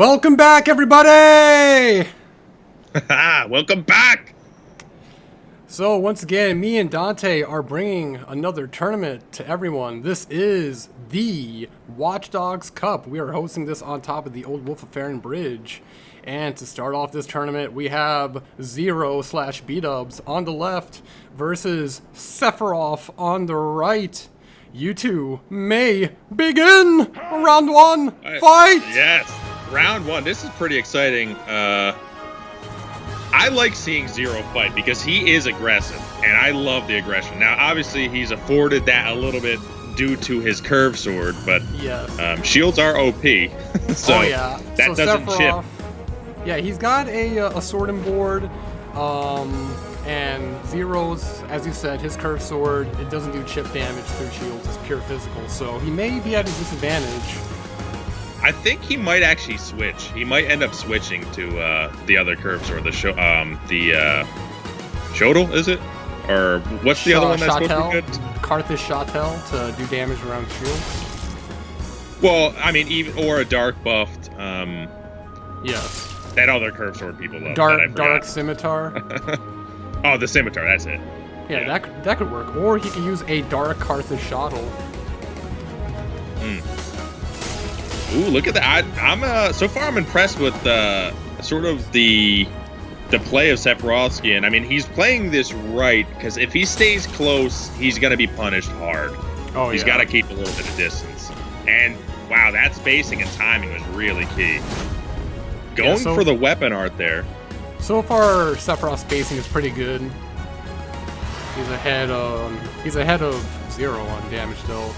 Welcome back, everybody! Welcome back! So, once again, me and Dante are bringing another tournament to everyone. This is the Watch Dogs Cup. We are hosting this on top of the old Wolf of Farron Bridge. And to start off this tournament, we have Zero/B-Dubs on the left versus Sephiroth on the right. You two may begin! Round one, fight! Yes, round one. This is pretty exciting. I like seeing Zero fight because he is aggressive, and I love the aggression. Now, obviously, he's afforded that a little bit due to his curved sword, but yes. Shields are OP, so that doesn't chip. Yeah, he's got a sword and board, and Zero's, as you said, his curved sword, it doesn't do chip damage through shields, it's pure physical, so he may be at a disadvantage. I think he might actually switch. He might end up switching to the other curved sword, the Shodal, is it? Or what's the other one that's supposed to be good? Karthus Shatel to do damage around shields. Well, I mean, or a dark buffed. Yes. That other curved sword people love. Dark Scimitar. Oh, the Scimitar, that's it. Yeah, that could work. Or he could use a Dark Karthus Shatel. Ooh, look at that! I'm so far I'm impressed with sort of the play of Sephiroth. And I mean, he's playing this right because if he stays close, he's gonna be punished hard. Oh, he's got to keep a little bit of distance. And wow, that spacing and timing was really key. Going for the weapon art there. So far, Sephiroth's spacing is pretty good. He's ahead of Zero on damage though.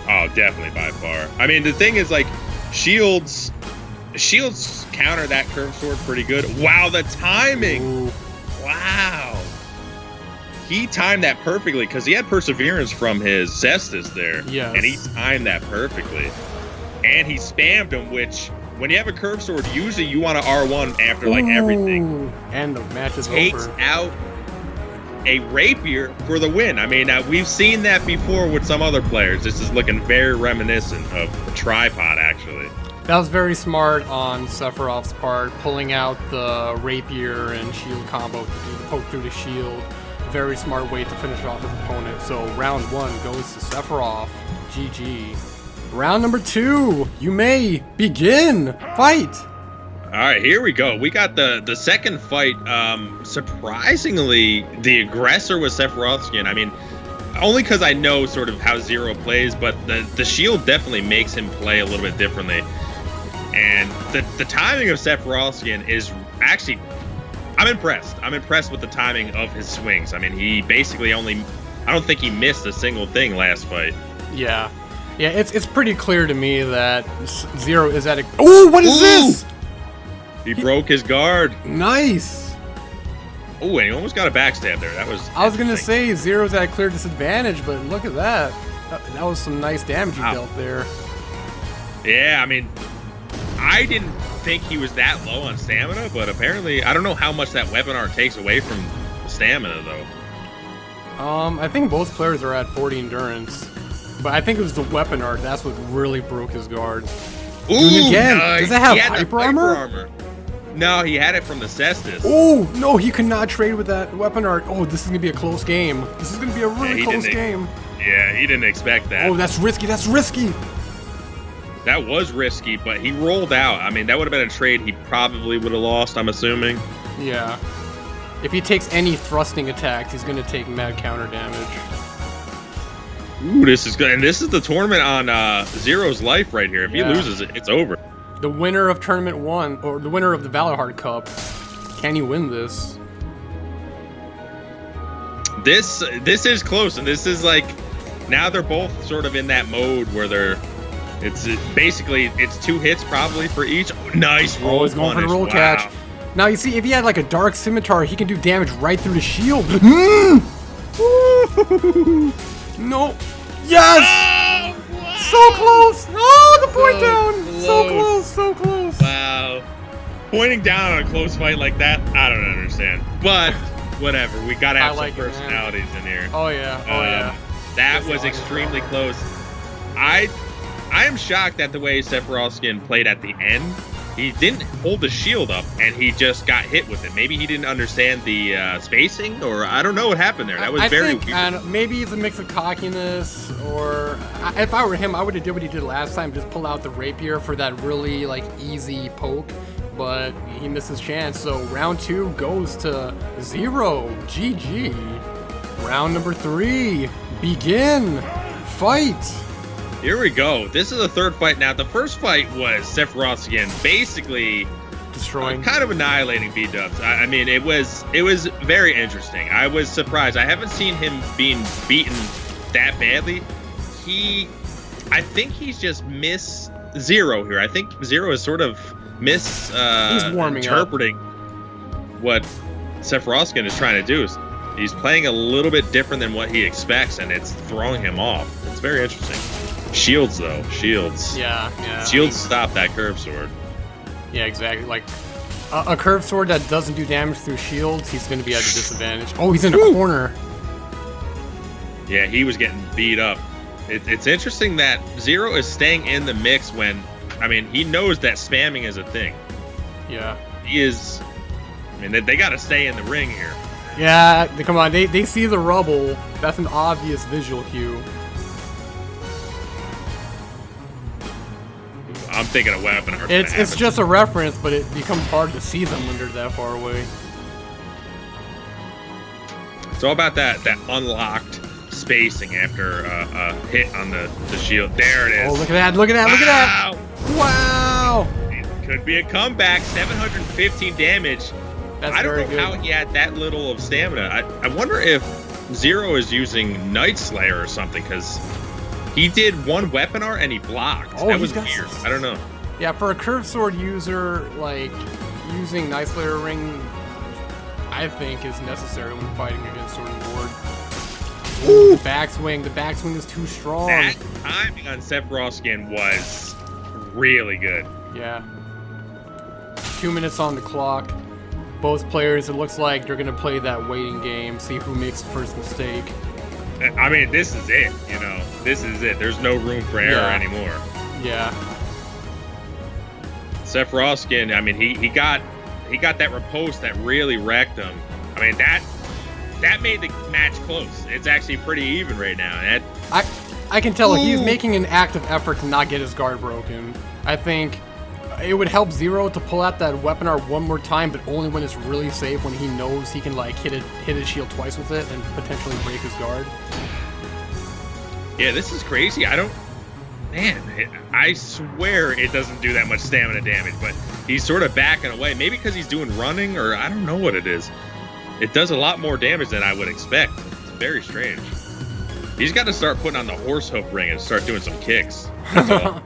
Oh, definitely by far. I mean, the thing is, like, shields counter that curved sword pretty good. Wow, the timing! Ooh. Wow, he timed that perfectly because he had perseverance from his Cestus there. Yes. And he timed that perfectly. And he spammed him, which when you have a curved sword, usually you want to R1 after like everything. And the match is takes over. Out a rapier for the win. I mean, we've seen that before with some other players. This is looking very reminiscent of a tripod, actually. That was very smart on Sephiroth's part, pulling out the rapier and shield combo to do the poke through the shield. Very smart way to finish off his opponent. So round one goes to Sephiroth. GG. Round number two, you may begin. Fight. All right, here we go. We got the second fight. Surprisingly, the aggressor was Sephiroth. I mean, only because I know sort of how Zero plays, but the shield definitely makes him play a little bit differently. And the timing of Sephiroth is actually, I'm impressed. I'm impressed with the timing of his swings. I mean, he basically I don't think he missed a single thing last fight. Yeah. Yeah, it's pretty clear to me that Zero is at a... Oh, what is this? He broke his guard. Nice. Oh, and he almost got a backstab there. That was... I was going to say Zero's at a clear disadvantage, but look at that. That was some nice damage he dealt there. Yeah, I mean, I didn't think he was that low on stamina, but apparently, I don't know how much that weapon art takes away from stamina, though. I think both players are at 40 endurance, but I think it was the weapon art. That's what really broke his guard. Ooh, again, does it have hyper armor? No, he had it from the Cestus. Oh, no, he could not trade with that weapon art. Oh, this is going to be a close game. This is going to be a really close game. Yeah, he didn't expect that. Oh, that's risky. That's risky. That was risky, but he rolled out. I mean, that would have been a trade he probably would have lost, I'm assuming. Yeah. If he takes any thrusting attacks, he's going to take mad counter damage. Ooh, this is good. And this is the tournament on Zero's life right here. If he loses it, it's over. The winner of Tournament 1, or the winner of the Valorheart Cup, can he win this? This is close, and this is like, now they're both sort of in that mode where it's basically, it's 2 hits probably for each. Oh, nice roll. Oh, he's going for the roll catch. Now, you see, if he had like a Dark Scimitar, he can do damage right through the shield. No. Yes! Oh, so close! Oh, the point down! So close, so close. Wow. Pointing down on a close fight like that, I don't understand. But, whatever. We gotta have some personalities in here. Oh, yeah. Oh, yeah. That was extremely close. I am shocked at the way Sephiroth played at the end. he didn't hold the shield up, and he just got hit with it. Maybe he didn't understand the spacing, or I don't know what happened there. That was very weird. And maybe it's a mix of cockiness, or if I were him, I would have did what he did last time, just pull out the rapier for that really like easy poke. But he missed his chance. So round 2 goes to 0. GG. Round number 3. Begin. Fight. Here we go. This is the third fight now. The first fight was Sephiroth basically destroying, kind of annihilating B-dubs. I mean, it was very interesting. I was surprised. I haven't seen him being beaten that badly. I think he's just miss Zero here. I think Zero is sort of interpreting what Sephiroth is trying to do. He's playing a little bit different than what he expects, and it's throwing him off. It's very interesting. Shields, though. Shields. Yeah. Shields stop that curve sword. Yeah, exactly. Like, a curved sword that doesn't do damage through shields, he's going to be at a disadvantage. Oh, he's in a corner. Yeah, he was getting beat up. It's interesting that Zero is staying in the mix when, I mean, he knows that spamming is a thing. Yeah. He is... I mean, they got to stay in the ring here. Yeah, come on. They see the rubble. That's an obvious visual cue. I'm thinking a weapon. It's just a reference, but it becomes hard to see them when they're that far away. It's all about that unlocked spacing after a hit on the shield. There it is. Oh, look at that! Look at that! Look at that! Wow! It could be a comeback. 715 damage. That's I don't know good. how he had that little of stamina. I wonder if Zero is using Night Slayer or something, because he did one weapon art and he blocked. Oh, that was weird. I don't know. Yeah, for a curved sword user, like, using Night Slayer ring, I think, is necessary when fighting against Sword and Board. Ooh, the backswing is too strong. That timing on Sephiroth was really good. Yeah. 2 minutes on the clock. Both players, it looks like they're going to play that waiting game, see who makes the first mistake. I mean, this is it, you know. This is it. There's no room for error anymore. Yeah. Sephiroth, I mean, he got that riposte that really wrecked him. I mean, that made the match close. It's actually pretty even right now. And I can tell he's making an active effort to not get his guard broken. I think it would help Zero to pull out that weapon art one more time, but only when it's really safe, when he knows he can like hit his shield twice with it and potentially break his guard. Yeah, this is crazy. I swear it doesn't do that much stamina damage, but he's sort of backing away. Maybe because he's doing running, or I don't know what it is. It does a lot more damage than I would expect. It's very strange. He's got to start putting on the horse hoof ring and start doing some kicks. That's all.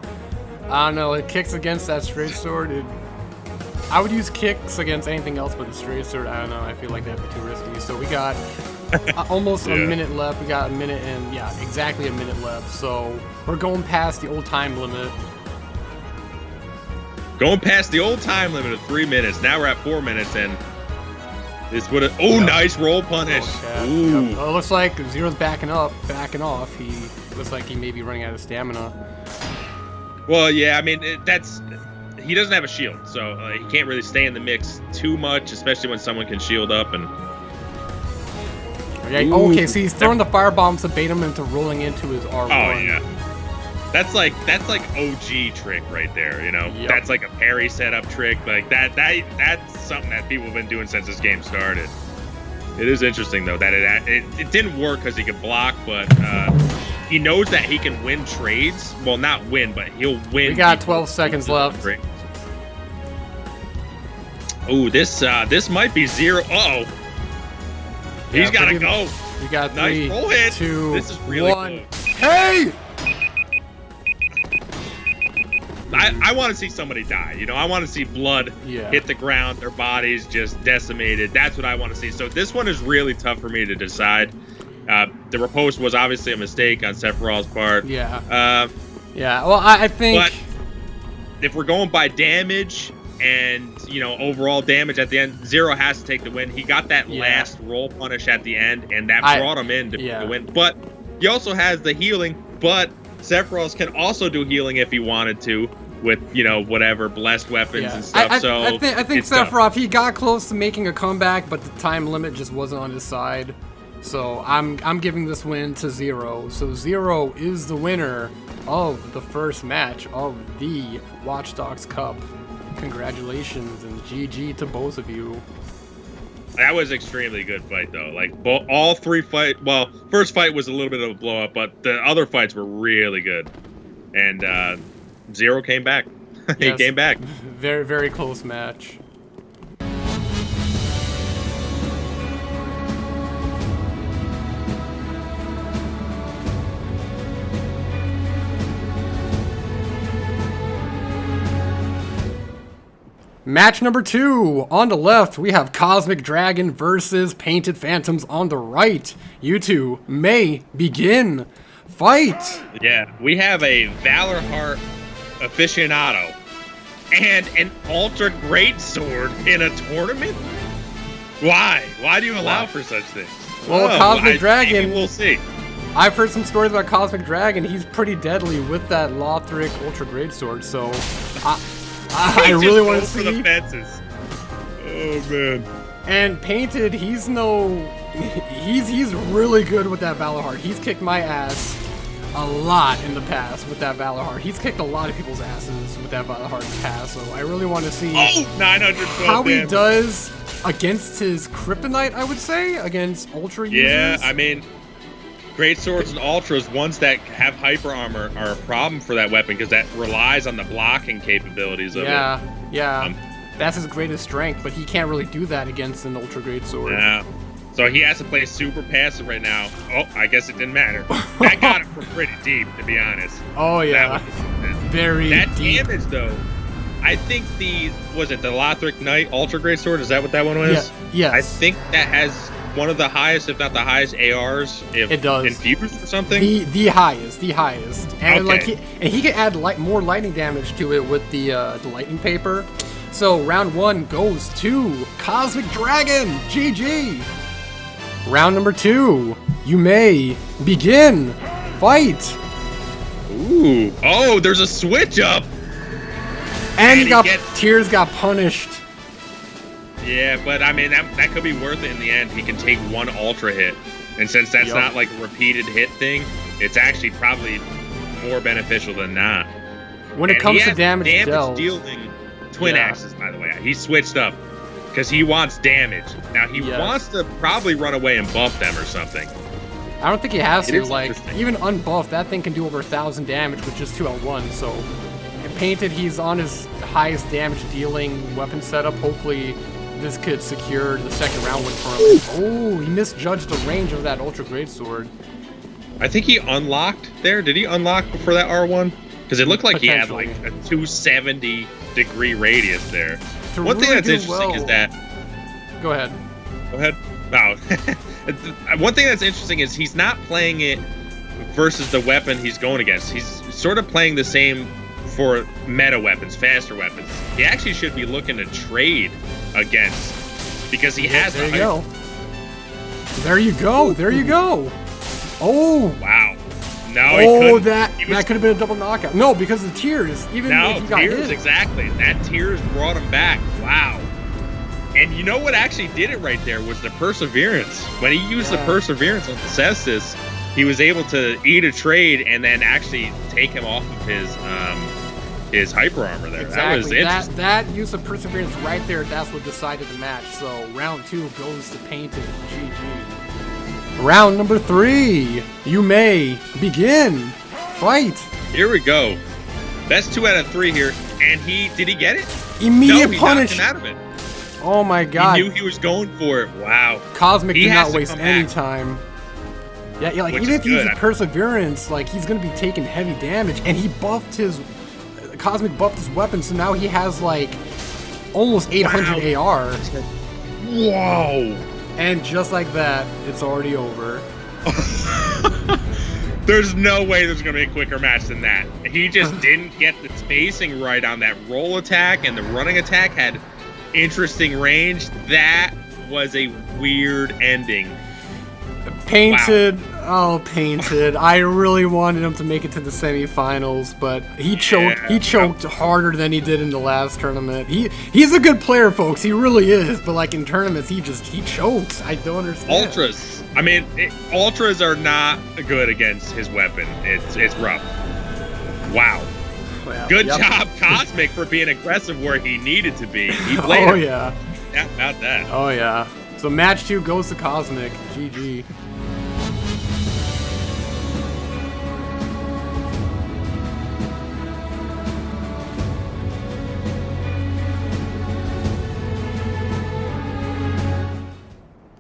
I don't know, it kicks against that straight sword. I would use kicks against anything else but the straight sword. I don't know, I feel like that'd be too risky. So we got almost a minute left. We got a minute and, exactly a minute left. So we're going past the old time limit. Going past the old time limit of 3 minutes. Now we're at 4 minutes, and this would have... Oh, nice roll punish. Ooh. Yep. It looks like Zero's backing off. He looks like he may be running out of stamina. Well, yeah, I mean, he doesn't have a shield, so he can't really stay in the mix too much, especially when someone can shield up. And okay, so he's throwing the fire bombs to bait him into rolling into his R1. Oh yeah, that's like OG trick right there. You know, That's like a parry setup trick. Like that's something that people have been doing since this game started. It is interesting though that it didn't work because he could block, but he knows that he can win trades. Well, not win, but he'll win. We got 12 seconds left. Oh, this might be Zero. Uh-oh. He's got to go. We got nice 3, roll hit. 2, this is really 1. close. Hey! I want to see somebody die. You know, I want to see blood hit the ground, their bodies just decimated. That's what I want to see. So this one is really tough for me to decide. The riposte was obviously a mistake on Sephiroth's part. Yeah. Well, I think. But if we're going by damage and overall damage at the end, Zero has to take the win. He got that last roll punish at the end, and that brought him in to the win. But he also has the healing. But Sephiroth can also do healing if he wanted to. with whatever blessed weapons and stuff. I think Sephiroth, he got close to making a comeback, but the time limit just wasn't on his side. So I'm giving this win to Zero. So Zero is the winner of the first match of the Watch Dogs Cup. Congratulations and GG to both of you. That was extremely good fight though. Like all three fight. Well, first fight was a little bit of a blow up, but the other fights were really good. And Zero came back. He came back. Very, very close match. Match number 2. On the left, we have Cosmic Dragon versus Painted Phantoms on the right. You two may begin. Fight! Yeah, we have a Valor Heart aficionado and an Ultra Greatsword in a tournament? Why? Why do you allow for such things? Well, Cosmic Dragon, we'll see. I've heard some stories about Cosmic Dragon. He's pretty deadly with that Lothric Ultra Greatsword, so I really want to see. For the fences. Oh man. And Painted, he's really good with that Valor Heart. He's kicked my ass a lot in the past with that Valor Heart. He's kicked a lot of people's asses with that Valor Heart in the past, so I really want to see 912 how he damage. does against his Kryptonite, I would say, against Ultra users. Yeah, I mean, Great Swords and Ultras, ones that have Hyper Armor, are a problem for that weapon because that relies on the blocking capabilities of it. Yeah. That's his greatest strength, but he can't really do that against an Ultra Greatsword. Yeah. So he has to play super passive right now. Oh, I guess it didn't matter. That got him from pretty deep, to be honest. Oh, yeah. Very that deep. Damage, though, I think the Lothric Knight Ultra Greatsword, is that what that one was? Yeah. Yes. I think that has one of the highest, if not the highest, ARs. It does. Infused or something? The highest. And okay. he can add more lightning damage to it with the lightning paper. So round 1 goes to Cosmic Dragon. GG. Round number 2. You may begin. Fight. Ooh. Oh, there's a switch up. And Tears got punished. Yeah, but I mean, that could be worth it in the end. He can take one Ultra hit. And since that's not like a repeated hit thing, it's actually probably more beneficial than not. When it comes to damage dealt. Dealing twin axes, by the way. He switched up because he wants damage. Now, he wants to probably run away and buff them or something. I don't think he has to. Like, even unbuffed, that thing can do over 1,000 damage with just 2L1. So, Painted, he's on his highest damage dealing weapon setup. Hopefully, this could secure the second round win for him. Oh, he misjudged the range of that Ultra Greatsword. I think he unlocked there. Did he unlock before that R1? Because it looked like he had like a 270-degree radius there. One thing that's interesting is that... Go ahead. Go ahead. No. One thing that's interesting is he's not playing it versus the weapon he's going against. He's sort of playing the same for meta weapons, faster weapons. He actually should be looking to trade against, because he has... There you go. There you go. There you go. Oh. Wow. No, he couldn't. that could have been a double knockout. No, because of the Tears. Even if he got Tears, hit. exactly. That Tears brought him back. Wow. And you know what actually did it right there was the Perseverance. When he used the Perseverance on the Cestus, he was able to eat a trade and then actually take him off of his hyper armor there. Exactly. That was interesting. That use of Perseverance right there, that's what decided the match. So round 2 goes to Painted. GG. Round number 3. You may begin. Fight. Here we go. Best 2 out of 3 here. And did he get it? Immediate Knocked punish. him out of it. Oh my god. He knew he was going for it. Wow. Cosmic did not waste any time. Yeah, like Which even if he uses good. Perseverance, like he's gonna be taking heavy damage, and he buffed his Cosmic buffed his weapon, so now he has like almost 800 AR. Whoa. And just like that, it's already over. There's no way there's going to be a quicker match than that. He just didn't get the spacing right on that roll attack, and the running attack had interesting range. That was a weird ending. Painted, Oh, Painted. I really wanted him to make it to the semifinals, but he choked. He choked harder than he did in the last tournament. He's a good player, folks. He really is. But like in tournaments, he chokes. I don't understand. Ultras. I mean, ultras are not good against his weapon. It's rough. Wow. Well, good job, Cosmic, for being aggressive where he needed to be. He played. Oh yeah. About that. Oh yeah. So match 2 goes to Cosmic. GG.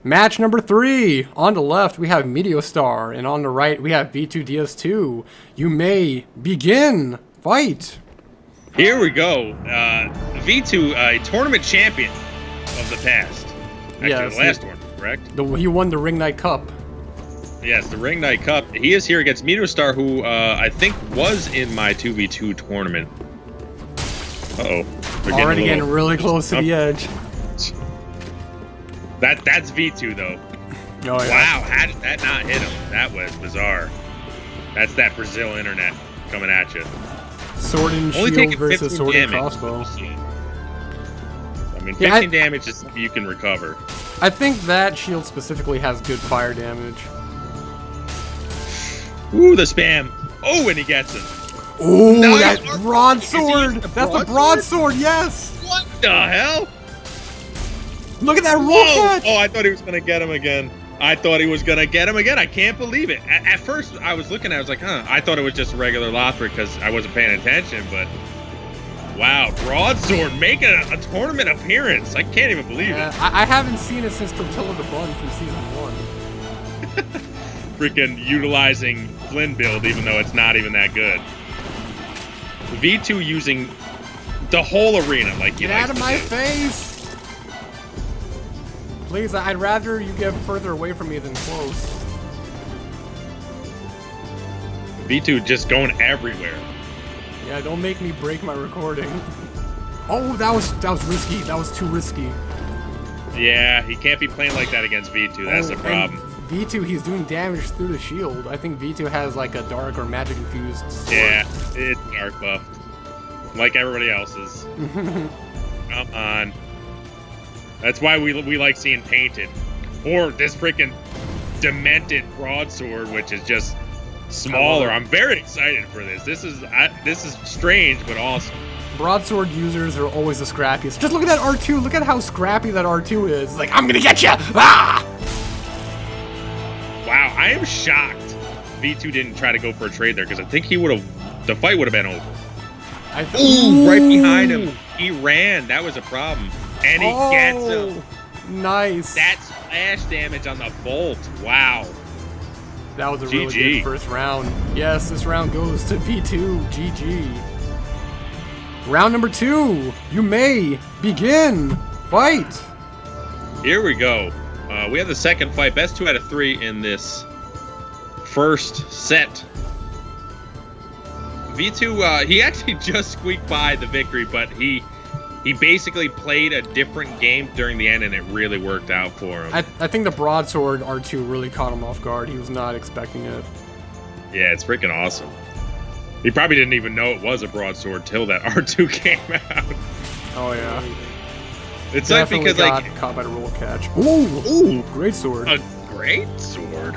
Match number 3. On the left, we have Meteostar, and on the right, we have V2DS2. You may begin. Fight. Here we go. V2, a tournament champion of the past. Actually, yes, the last one, correct? He won the Ring Night Cup. Yes, the Ring Night Cup. He is here against Meteostar, who I think was in my 2v2 tournament. Uh-oh. Already getting really close to the edge. That's V2 though. Oh, yeah. Wow, how did that not hit him? That was bizarre. That's that Brazil internet coming at you. Sword and shield versus sword and crossbow. I mean, 15 damage is something you can recover. I think that shield specifically has good fire damage. Ooh, the spam. Oh, and he gets it. Ooh, that broadsword. That's a broadsword, yes. What the hell? Look at that roll catch! Oh, I thought he was going to get him again. I can't believe it. At first, I was looking at it, I was like, huh. I thought it was just a regular Lothric because I wasn't paying attention, but wow, Broadsword making a tournament appearance. I can't even believe it. I haven't seen it since Tortilla the Bun from Season 1. Freaking utilizing Flynn build, even though it's not even that good. V2 using the whole arena. Like Get out of my face! Please, I'd rather you get further away from me than close. V2 just going everywhere. Yeah, don't make me break my recording. Oh, that was risky. That was too risky. Yeah, he can't be playing like that against V2. That's the problem. V2, he's doing damage through the shield. I think V2 has like a dark or magic infused sword. Yeah, it's dark buffed. Like everybody else's. Come on. That's why we like seeing Painted. Or this freaking demented broadsword, which is just smaller. I'm very excited for this. This is strange, but awesome. Broadsword users are always the scrappiest. Just look at that R2. Look at how scrappy that R2 is. Like, I'm gonna get you! Ah! Wow, I am shocked V2 didn't try to go for a trade there, because I think the fight would have been over. Ooh, right behind him. He ran. That was a problem. And he gets him. Nice. That splash damage on the bolt. Wow. That was a really good first round. Yes, this round goes to V2. GG. Round number 2. You may begin. Fight. Here we go. We have the second fight. Best 2 out of 3 in this first set. V2, he actually just squeaked by the victory, but he basically played a different game during the end, and it really worked out for him. I think the broadsword R2 really caught him off guard. He was not expecting it. Yeah, it's freaking awesome. He probably didn't even know it was a broadsword till that R2 came out. Oh yeah. It's like because got caught by the roll catch. Ooh, great sword. A great sword.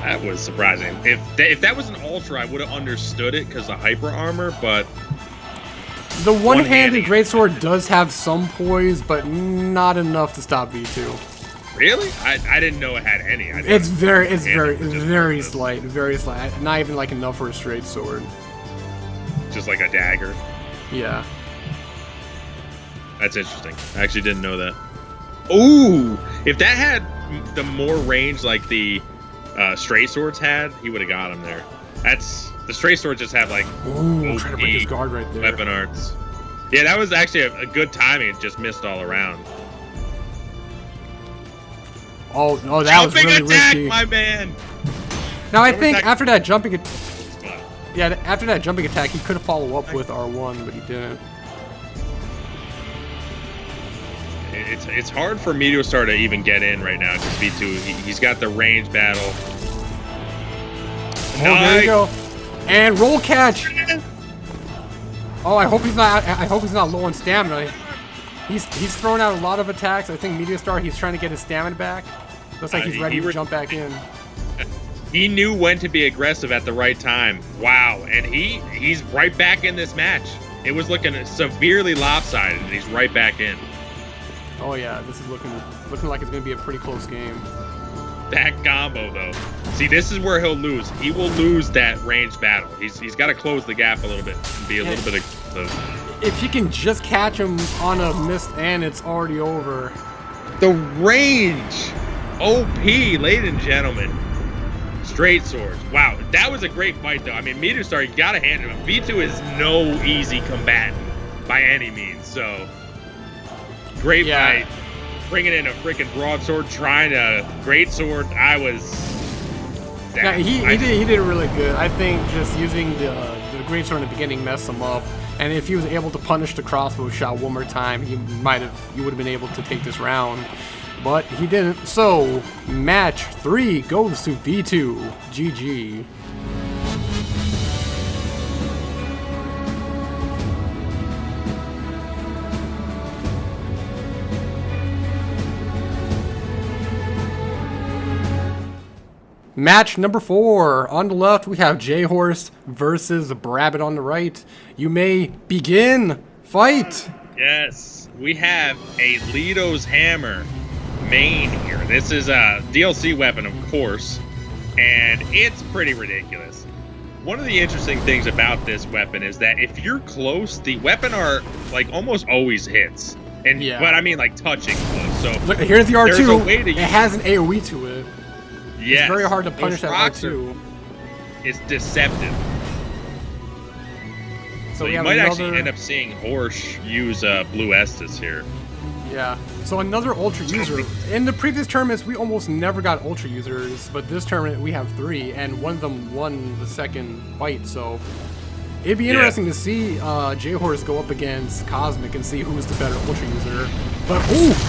That was surprising. If that was an ultra, I would have understood it because of hyper armor, but the one-handed greatsword does have some poise, but not enough to stop V2. Really? I didn't know it had any. It's very slight, very slight. Not even like enough for a straight sword. Just like a dagger. Yeah. That's interesting. I actually didn't know that. Ooh! If that had the more range like the straight swords had, he would have got him there. The straight swords just have like trying to break his guard right there. Weapon arts. Yeah, that was actually a good timing. It just missed all around. Oh no, that was really attack, risky. My man. Now I think after that jumping attack, he could have followed up with R1, but he didn't. It's hard for Meteostar to even get in right now because V2 he's got the range battle. Oh, there you go. And roll catch. Oh, I hope he's not low on stamina. He's throwing out a lot of attacks. I think Meteostar, he's trying to get his stamina back. Looks like he's ready to jump back in. He knew when to be aggressive at the right time. Wow, and he's right back in this match. It was looking severely lopsided, and he's right back in. Oh yeah, this is looking like it's gonna be a pretty close game. That combo though. See, this is where he'll lose. He will lose that range battle. He's got to close the gap a little bit and be a little bit of. If you can just catch him on a missed and it's already over. The range, OP, ladies and gentlemen. Straight swords. Wow, that was a great fight though. I mean, Meteostar, you gotta hand it him. V2 is no easy combatant by any means. So great fight. Bringing in a freaking broadsword, trying a great sword. Yeah, he did really good. I think just using the great sword in the beginning messed him up. And if he was able to punish the crossbow shot one more time, you would have been able to take this round. But he didn't. So match 3 goes to V2. GG. Match number 4. On the left, we have J-Horse versus Brabbit on the right. You may begin. Fight! Yes, we have a Lito's Hammer main here. This is a DLC weapon, of course, and it's pretty ridiculous. One of the interesting things about this weapon is that if you're close, the weapon are like almost always hits. And but I mean like touching close. So look, here's the R2. It has an AoE to it. Yes. It's very hard to punish that R2. It's deceptive. So you might actually end up seeing Horsch use Blue Estus here. Yeah. So another Ultra user. In the previous tournaments, we almost never got Ultra users, but this tournament we have 3, and one of them won the second fight. So it'd be interesting to see J-Horse go up against Cosmic and see who's the better Ultra user. But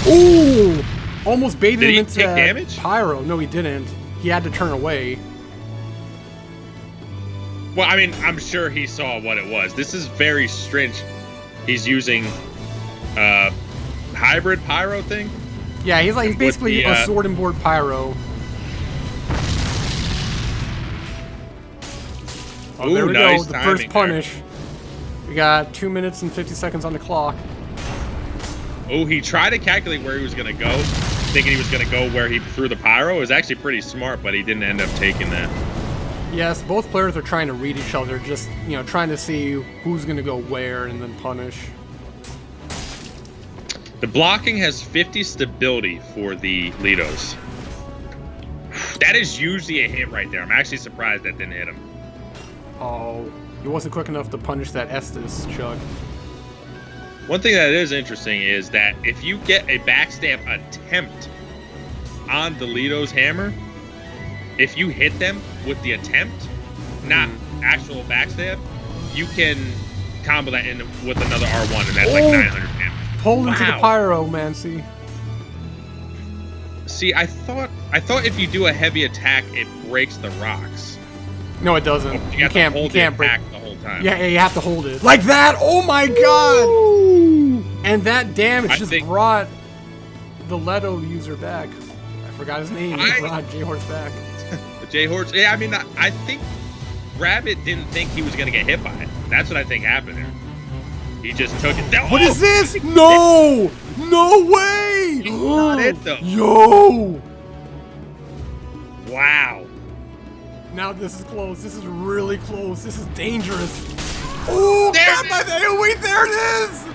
ooh, almost baited him into damage? Pyro. No, he didn't. He had to turn away. Well, I mean, I'm sure he saw what it was. This is very strange. He's using hybrid pyro thing. Yeah, he's basically a sword and board pyro. Oh, there we go. The first punish. We got 2 minutes and 50 seconds on the clock. Oh, he tried to calculate where he was going to go, thinking he was going to go where he threw the pyro. It was actually pretty smart, but he didn't end up taking that. Yes, both players are trying to read each other, just, trying to see who's going to go where and then punish. The blocking has 50 stability for the Litos. That is usually a hit right there. I'm actually surprised that didn't hit him. Oh, he wasn't quick enough to punish that Estus, Chuck. One thing that is interesting is that if you get a backstab attempt on the Litos Hammer, if you hit them with the attempt, not actual backstab, you can combo that in with another R1, and that's like 900 damage. Pulled into the pyro, man. See, I thought if you do a heavy attack, it breaks the rocks. No, it doesn't. You can't break the whole time. Yeah, you have to hold it like that. Oh my god! Ooh. And that damage brought the Leto user back. I forgot his name. It brought J-Horse back. J-Horse. Yeah, I mean, I think Rabbit didn't think he was gonna get hit by it. That's what I think happened there. He just took it. What is this? No! No way! He got it though. Yo! Wow. Now this is close. This is really close. This is dangerous. Oh, got my AoE. There it is!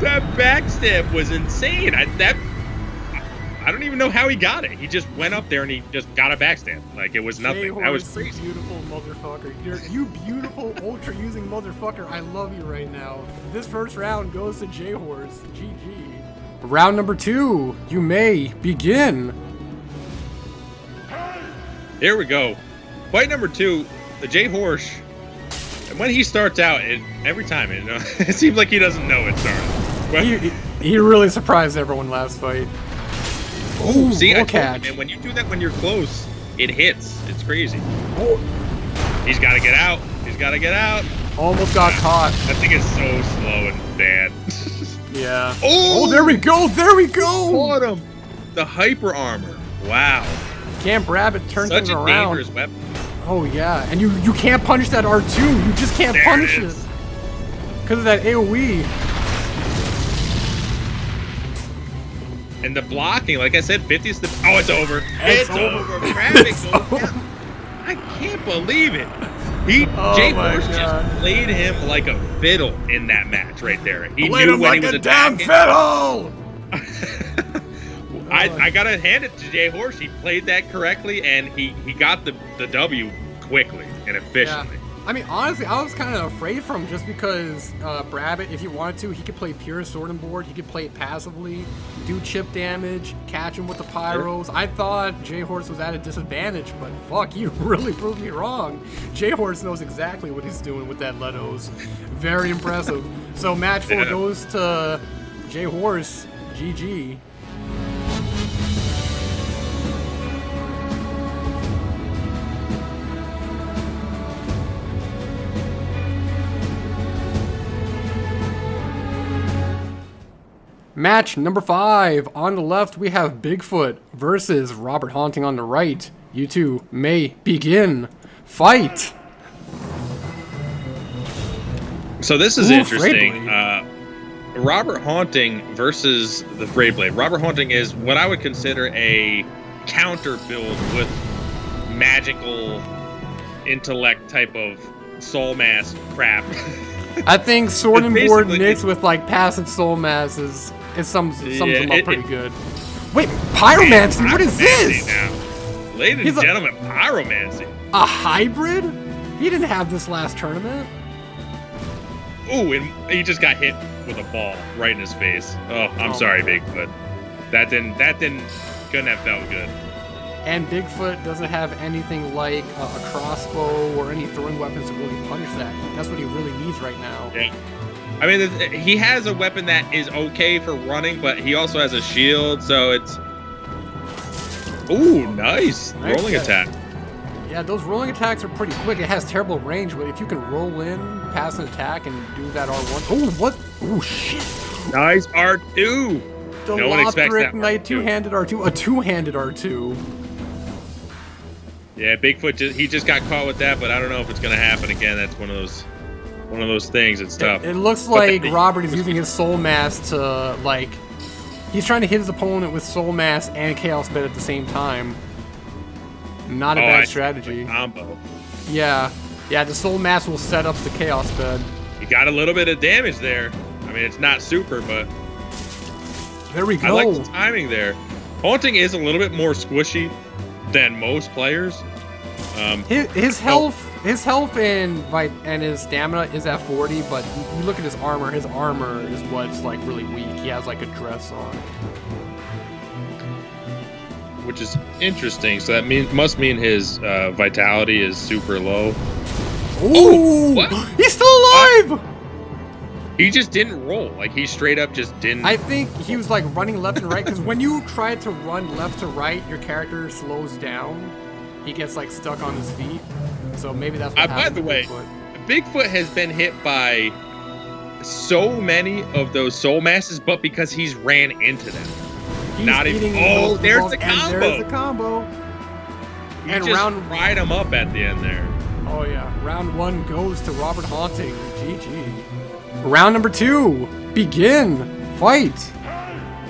That backstab was insane. I don't even know how he got it. He just went up there and he just got a backstab. Like, it was nothing. That was crazy. Beautiful motherfucker. You beautiful ultra using motherfucker. I love you right now. This first round goes to J-Horse. GG. Round number 2. You may begin. Here we go. Fight number 2. The J-Horse. And when he starts out, every time, it seems like he doesn't know it started. He really surprised everyone last fight. Oh, see, I catch. told you, man, when you do that when you're close, it hits. It's crazy. Oh. He's got to get out. He's got to get out. Almost got caught. That thing is so slow and bad. Yeah. Oh, there we go. There we go. Caught him. The hyper armor. Wow. Can't grab it, turn things around. Such a dangerous weapon. Oh yeah, and you can't punish that R2. You just can't punish it because of that AOE. And the blocking, like I said, 50 is the. Oh, it's over. It's over. It's over. I can't believe it. Jay Horse just played him like a fiddle in that match right there. He played knew him when like he was a damn attacking. fiddle. I gotta hand it to Jay Horse. He played that correctly, and he got the W quickly and efficiently. Yeah. I mean, honestly, I was kind of afraid for him just because Brabbit, if he wanted to, he could play pure sword and board. He could play it passively, do chip damage, catch him with the pyros. Sure. I thought Jay Horse was at a disadvantage, but fuck, you really proved me wrong. Jay Horse knows exactly what he's doing with that Letos. Very impressive. So match 4 goes to Jay Horse. GG. Match number 5. On the left, we have Bigfoot versus Robert Haunting on the right. You two may begin. Fight! So this is interesting. Robert Haunting versus the Frayed Blade. Robert Haunting is what I would consider a counter build with magical intellect type of soul mass crap. I think sword and board mixed with like passive soul mass is sums them up pretty good. Wait, pyromancy? What is this? Now. Ladies and gentlemen, pyromancy. A hybrid? He didn't have this last tournament. Ooh, and he just got hit with a ball right in his face. Oh, I'm sorry, Bigfoot. That couldn't have felt good. And Bigfoot doesn't have anything like a crossbow or any throwing weapons to really punish that. That's what he really needs right now. Yeah. I mean, he has a weapon that is okay for running, but he also has a shield, so it's... Ooh, nice. Rolling attack. Yeah, those rolling attacks are pretty quick. It has terrible range, but if you can roll in, pass an attack, and do that R1... Oh, what? Oh, shit. Nice R2. The Lothric Knight two-handed R2. A two-handed R2. Yeah, Bigfoot, he just got caught with that, but I don't know if it's going to happen again. That's one of those things. It's tough. It looks like Robert is using his soul mass to, like... He's trying to hit his opponent with soul mass and chaos bed at the same time. Not a bad strategy. Combo. Yeah. Yeah, the soul mass will set up the chaos bed. You got a little bit of damage there. I mean, it's not super, but... There we go. I like the timing there. Haunting is a little bit more squishy than most players. His health and his stamina is at 40, but you look at his armor. His armor is what's like really weak. He has like a dress on, which is interesting. So that must mean his vitality is super low. Ooh, what? He's still alive. He just didn't roll. Like, he straight up just didn't. I think he was like running left and right, because when you try to run left to right, your character slows down. He gets like stuck on his feet. So maybe that's what happened. By the way, Bigfoot has been hit by so many of those soul masses, but because he's ran into them. He's not even. Oh, there's the combo. There's the combo. And just fried him up at the end there. Oh yeah, round 1 goes to Robert Haunting. GG. Round number 2, begin. Fight.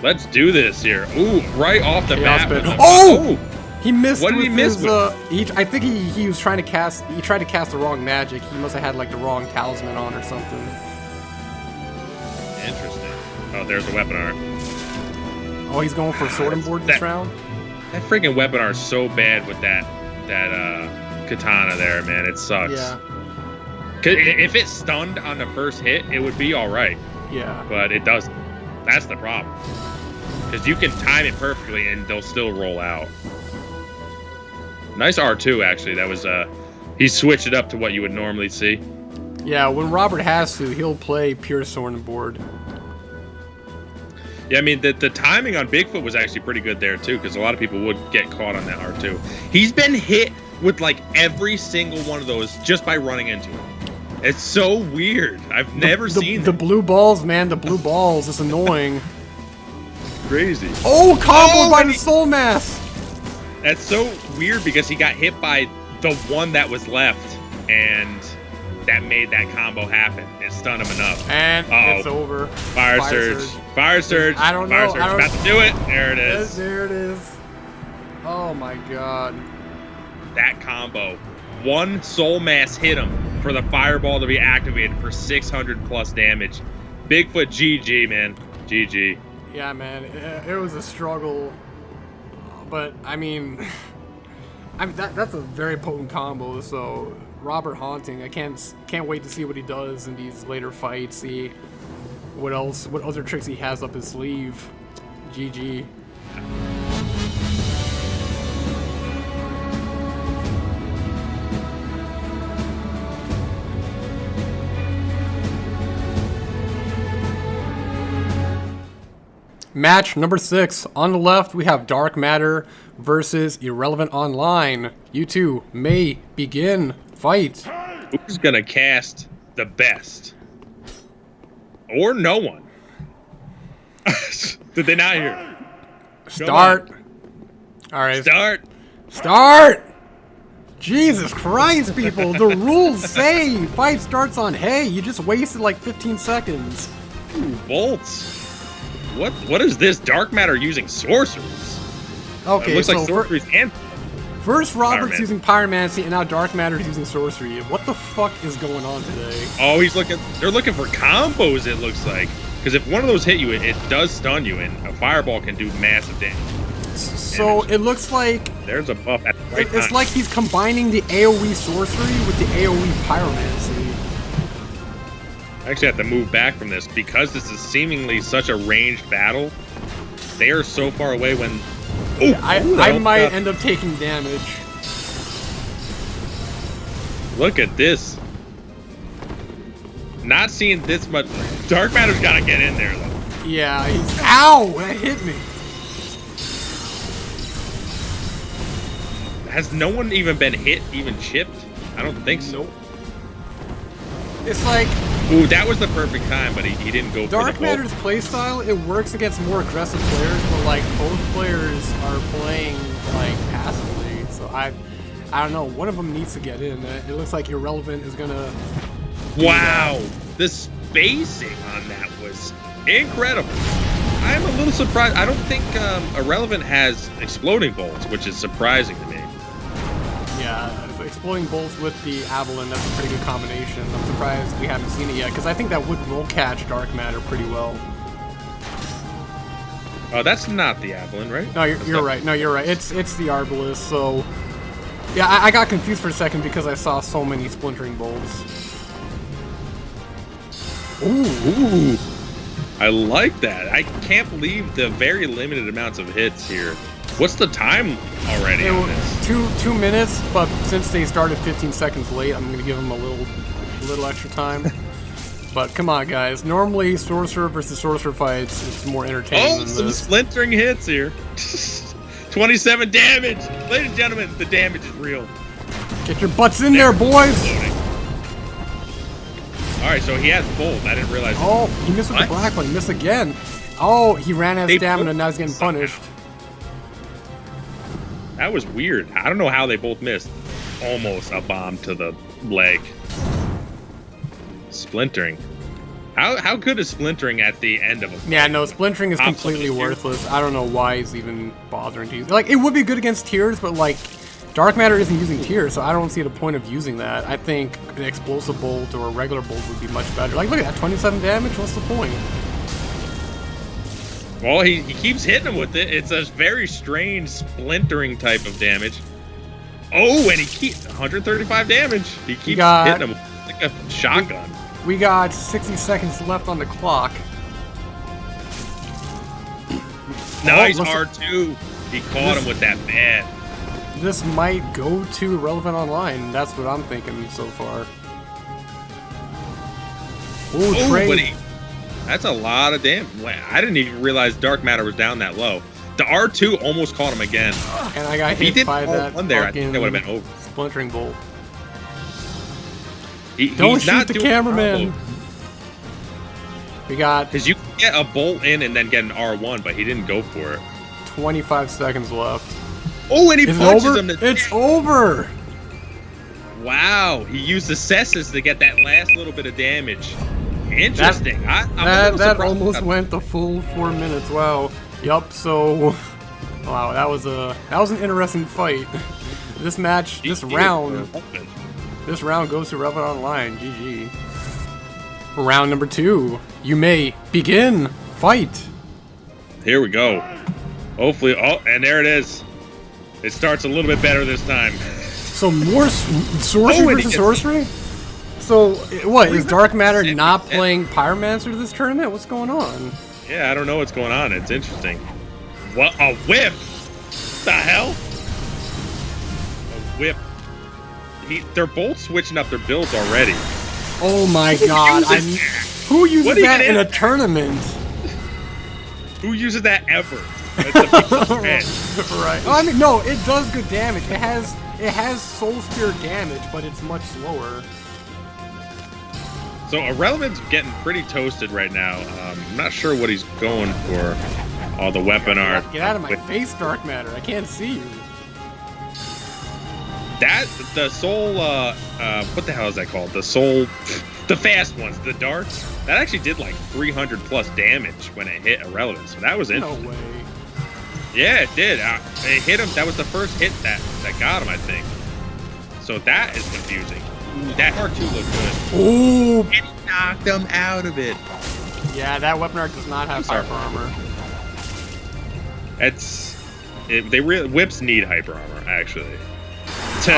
Let's do this here. Ooh, right off the bat. Oh! He missed. What did he miss with? I think he was trying to cast. He tried to cast the wrong magic. He must have had like the wrong talisman on or something. Interesting. Oh, there's the weapon art. Oh, he's going for sword and board this round. That freaking weapon art is so bad with that katana there, man. It sucks. Yeah. Cause if it stunned on the first hit, it would be all right. Yeah. But it doesn't. That's the problem. Because you can time it perfectly and they'll still roll out. Nice R2, actually. That was he switched it up to what you would normally see. Yeah, when Robert has to, he'll play pure sword and board. Yeah, I mean, the timing on Bigfoot was actually pretty good there, too, because a lot of people would get caught on that R2. He's been hit with, like, every single one of those just by running into him. It's so weird. I've never seen the blue balls, man. The blue balls. It's annoying. Crazy. Oh, combo by the soul mass. That's so weird because he got hit by the one that was left, and that made that combo happen. It stunned him enough. And it's over. Fire surge. Fire surge. I don't know. Fire surge. About to do it. There it is. There it is. Oh my god. That combo. One soul mass hit him for the fireball to be activated for 600 plus damage. Bigfoot GG, man. GG. Yeah, man. It was a struggle. But, I mean, that's a very potent combo, so Robert Haunting, I can't wait to see what he does in these later fights, see what other tricks he has up his sleeve. GG. Match number 6. On the left, we have Dark Matter versus Irrelevant Online. You two may begin. Fight. Who's gonna cast the best? Or no one? Did they not hear? Start. All right. Start. Jesus Christ, people. The rules say fight starts on hay. You just wasted like 15 seconds. Ooh, bolts. What is this? Dark Matter using sorceries. Okay, it looks like sorceries and first Robert's using pyromancy and now Dark Matter's using sorcery. What the fuck is going on today? Oh, they're looking for combos, it looks like. Because if one of those hit you, it does stun you, and a fireball can do massive damage. So it looks like there's a buff at the right it's time. like he's combining the AoE sorcery with the AoE pyromancy. I actually have to move back from this because this is seemingly such a ranged battle. They are so far away when... I might end up taking damage. Look at this. Not seeing this much. Dark Matter's got to get in there, though. Yeah, he's... Ow! That hit me. Has no one even been hit, even chipped? I don't think so. Nope. It's like... Ooh, that was the perfect time, but he didn't go for the Dark Matter's playstyle, it works against more aggressive players, but like both players are playing like passively. So I don't know. One of them needs to get in. It looks like Irrelevant is gonna. Wow, the spacing on that was incredible. I'm a little surprised. I don't think Irrelevant has exploding bolts, which is surprising to me. Yeah, exploding bolts with the Avalon, that's a pretty good combination. I'm surprised we haven't seen it yet, because I think that would roll catch Dark Matter pretty well. Oh, that's not the Avalon, right? No, you're right. No, you're right. It's the Arbalest, so... Yeah, I got confused for a second because I saw so many splintering bolts. Ooh. I like that. I can't believe the very limited amounts of hits here. What's the time already on this? 2 minutes, but since they started 15 seconds late, I'm gonna give them a little extra time. But come on, guys. Normally, sorcerer versus sorcerer fights, it's more entertaining than some this. splintering hits here. 27 damage, ladies and gentlemen. The damage is real. Get your butts in there, boys. All right, so he has both. I didn't realize. Oh, he missed with the black one. He missed again. Oh, he ran out of stamina. Now he's getting punished. That was weird. I don't know how they both missed. Almost a bomb to the leg. Splintering. How good is splintering at the end of a fight? Yeah, no, splintering is completely worthless. I don't know why he's even bothering to use it. Like, it would be good against tiers, but like, Dark Matter isn't using tiers, so I don't see the point of using that. I think an explosive bolt or a regular bolt would be much better. Like, look at that, 27 damage. What's the point? Well, he keeps hitting him with it. It's a very strange splintering type of damage. Oh, and he keeps 135 damage. He keeps hitting him like a shotgun. We got 60 seconds left on the clock. Nice R2. He caught him with that bad. This might go to Relevant Online. That's what I'm thinking so far. Ooh, trade. That's a lot of damage. I didn't even realize dark matter was down that low. The R2 almost caught him again. And I got If he hit didn't by fall that one there, I think that would have been over. splintering bolt. Don't Don't shoot the cameraman. We got because you can get a bolt in and then get an R1, but he didn't go for it. 25 seconds left. Oh, and he Is it punches over? him. It's over. Wow, he used the cessus to get that last little bit of damage. Interesting. That almost went the full 4 minutes. Wow. Yup. So, wow, that was an interesting fight. This match, this round goes to Relevant Online. GG. Round number 2. You may begin. Fight. Here we go. Hopefully, oh, and there it is. It starts a little bit better this time. So more sorcery versus sorcery? So what is Dark Matter not playing Pyromancer this tournament? What's going on? Yeah, I don't know what's going on. It's interesting. What a whip! The hell? A whip. They're both switching up their builds already. Oh my god! Who uses that in a tournament? Who uses that ever? That's a big right. Oh, I mean, no, it does good damage. It has Soul Spear damage, but it's much slower. So Irrelevant's getting pretty toasted right now. I'm not sure what he's going for. All the weapon art. Get out of my face, Dark Matter. I can't see you. The soul, what the hell is that called? The soul, the fast ones, the darts. That actually did like 300 plus damage when it hit Irrelevant. So that was interesting. No way. Yeah, it did. It hit him. That was the first hit that got him, I think. So that is confusing. Ooh, that R2 looked good. Ooh! And he knocked him out of it. Yeah, that weapon art does not have hyper armor. Whips need hyper armor, actually. To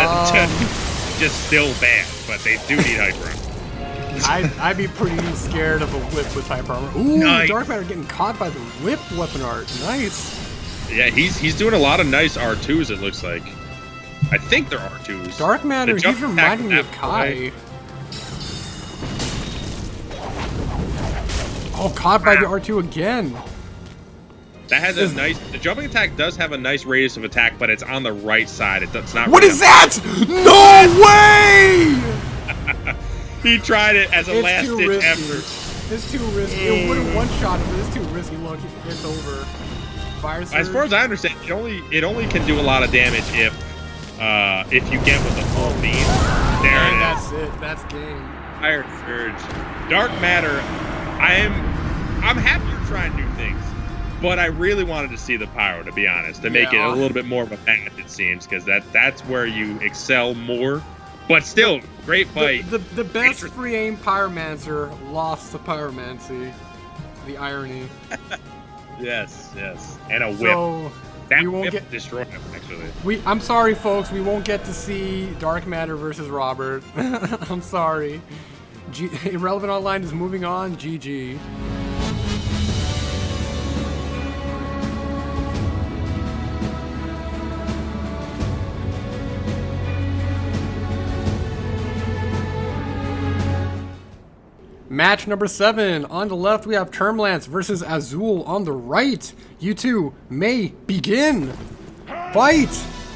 just still bad, but they do need hyper armor. I'd be pretty scared of a whip with hyper armor. Ooh, nice. Dark Matter getting caught by the whip weapon art. Nice. Yeah, he's doing a lot of nice R2s, it looks like. I think they're R2s. Dark Matter, he's reminding me of Kai. Oh, caught by the R2 again. That has a nice... The jumping attack does have a nice radius of attack, but it's on the right side. It's not... What is that? No way! He tried it as a last-ditch effort. It's too risky. It would have one-shot him, but it's too risky. Look, it's over. Fire surge. As far as I understand, it only can do a lot of damage if you get with the full beam. There it is. That's it. That's game. Fire surge. Dark Matter. I'm happy you're trying new things, but I really wanted to see the pyro, to be honest, to make it a little bit more of a match, it seems, because that's where you excel more. But still, great fight. The best free aim Pyromancer lost to Pyromancy. The irony. Yes. And a whip. So, that whip destroyed him, actually. I'm sorry, folks. We won't get to see Dark Matter versus Robert. I'm sorry. Irrelevant Online is moving on. GG. Match number 7. On the left, we have Termlance versus Azul. On the right, you two may begin. Fight!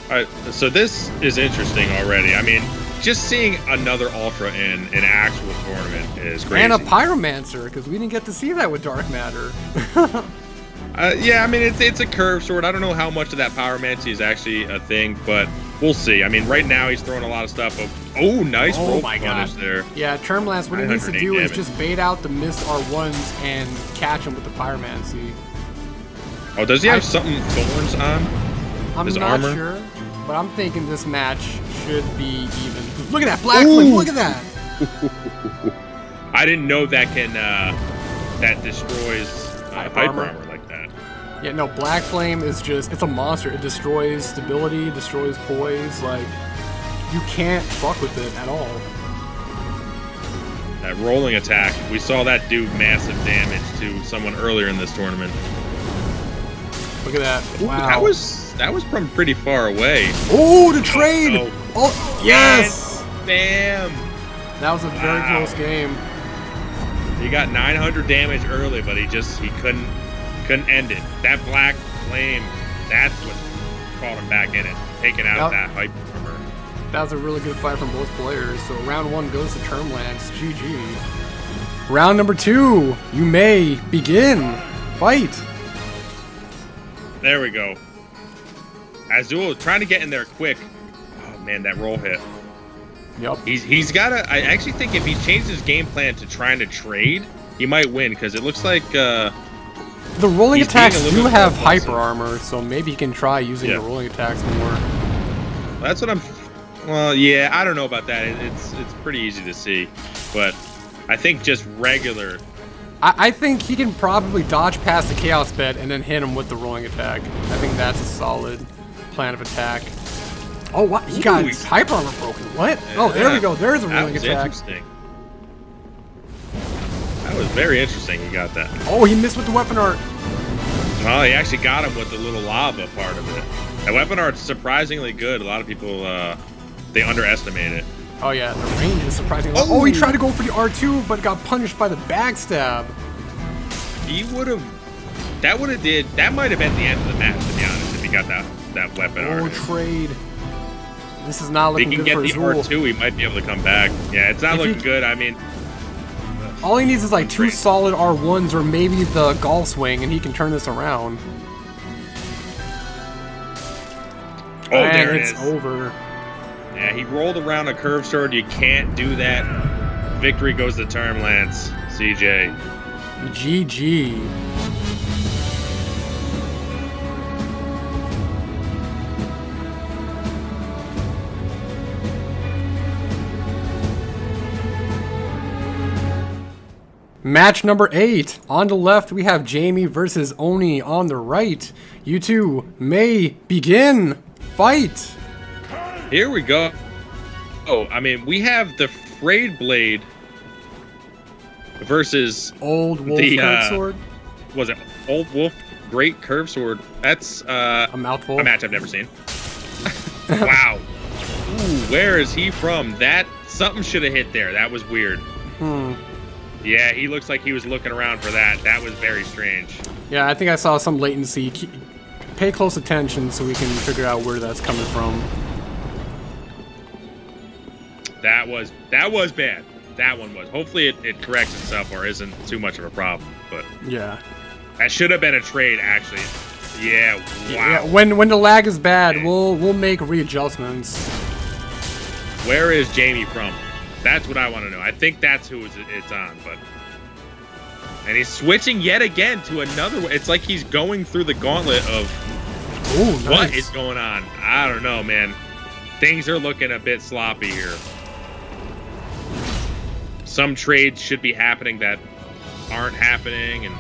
Alright, so this is interesting already. I mean, just seeing another Ultra in an actual tournament is crazy. And a Pyromancer, because we didn't get to see that with Dark Matter. Yeah, I mean, it's a curved sword. I don't know how much of that Pyromancy is actually a thing, but we'll see. I mean, right now he's throwing a lot of stuff. Nice roll punish there. Yeah, Termlance, what he needs to do is just bait out the missed R1s and catch him with the Pyromancy. Oh, does he have something thorns on? I'm his not armor? sure, but I'm thinking this match should be even. Look at that Black Flame, look at that! I didn't know that can, that destroys hyper armor like that. Yeah, no, Black Flame is just, it's a monster. It destroys stability, destroys poise, like, you can't fuck with it at all. That rolling attack, we saw that do massive damage to someone earlier in this tournament. Look at that, wow. That was from pretty far away. Oh, the trade! Oh, yes! And bam! That was a very close game. He got 900 damage early, but he couldn't end it. That black flame, that's what caught him back in it, taking out that hype armor. That was a really good fight from both players. So round 1 goes to Termlance. GG. Round number 2, you may begin. Fight. There we go. Azul trying to get in there quick. Oh man, that roll hit. Yep. He's got to. I actually think if he changed his game plan to trying to trade, he might win because it looks like the rolling attacks do have aggressive. hyper armor, so maybe he can try using the rolling attacks more. That's what I'm. Well, yeah, I don't know about that. It's pretty easy to see, but I think just regular. I think he can probably dodge past the Chaos Bed and then hit him with the rolling attack. I think that's a solid plan of attack. Oh, what? He got his hyper armor broken. What? Yeah. Oh, there we go. There's a rolling attack. Interesting. That was very interesting. He got that. Oh, he missed with the weapon art. Oh, he actually got him with the little lava part of it. That weapon art's surprisingly good. A lot of people, they underestimate it. Oh, yeah. The range is surprisingly low. Oh, he tried to go for the R2, but got punished by the backstab. He would have... That might have been the end of the match, to be honest, if he got that weapon art. Oh, trade. This is not looking good for Azul. If he can get the R2, he might be able to come back. Yeah, it's not looking good. I mean... All he needs is like 2 solid R1s or maybe the golf swing, and he can turn this around. Oh, and there it is. It's over. Yeah, he rolled around a curved sword. You can't do that. Victory goes to Termlance. CJ. GG. Match number 8. On the left, we have Jamie versus Oni. On the right, you two may begin. Fight. Here we go. Oh, I mean, we have the Frayed Blade versus Old Wolf Curved Sword. Was it Old Wolf Great Curved Sword? That's a mouthful. A match I've never seen. Wow. Ooh, where is he from? That something should have hit there. That was weird. Yeah, he looks like he was looking around for that. That was very strange. Yeah, I think I saw some latency. Pay close attention so we can figure out where that's coming from. That was bad. That one was. Hopefully it corrects itself or isn't too much of a problem. But yeah, that should have been a trade actually. Yeah. Wow. Yeah, when the lag is bad, we'll make readjustments. Where is Jamie from? That's what I want to know. I think that's who it's on, but... And he's switching yet again to another... It's like he's going through the gauntlet of... Ooh, nice. What is going on? I don't know, man. Things are looking a bit sloppy here. Some trades should be happening that aren't happening, and...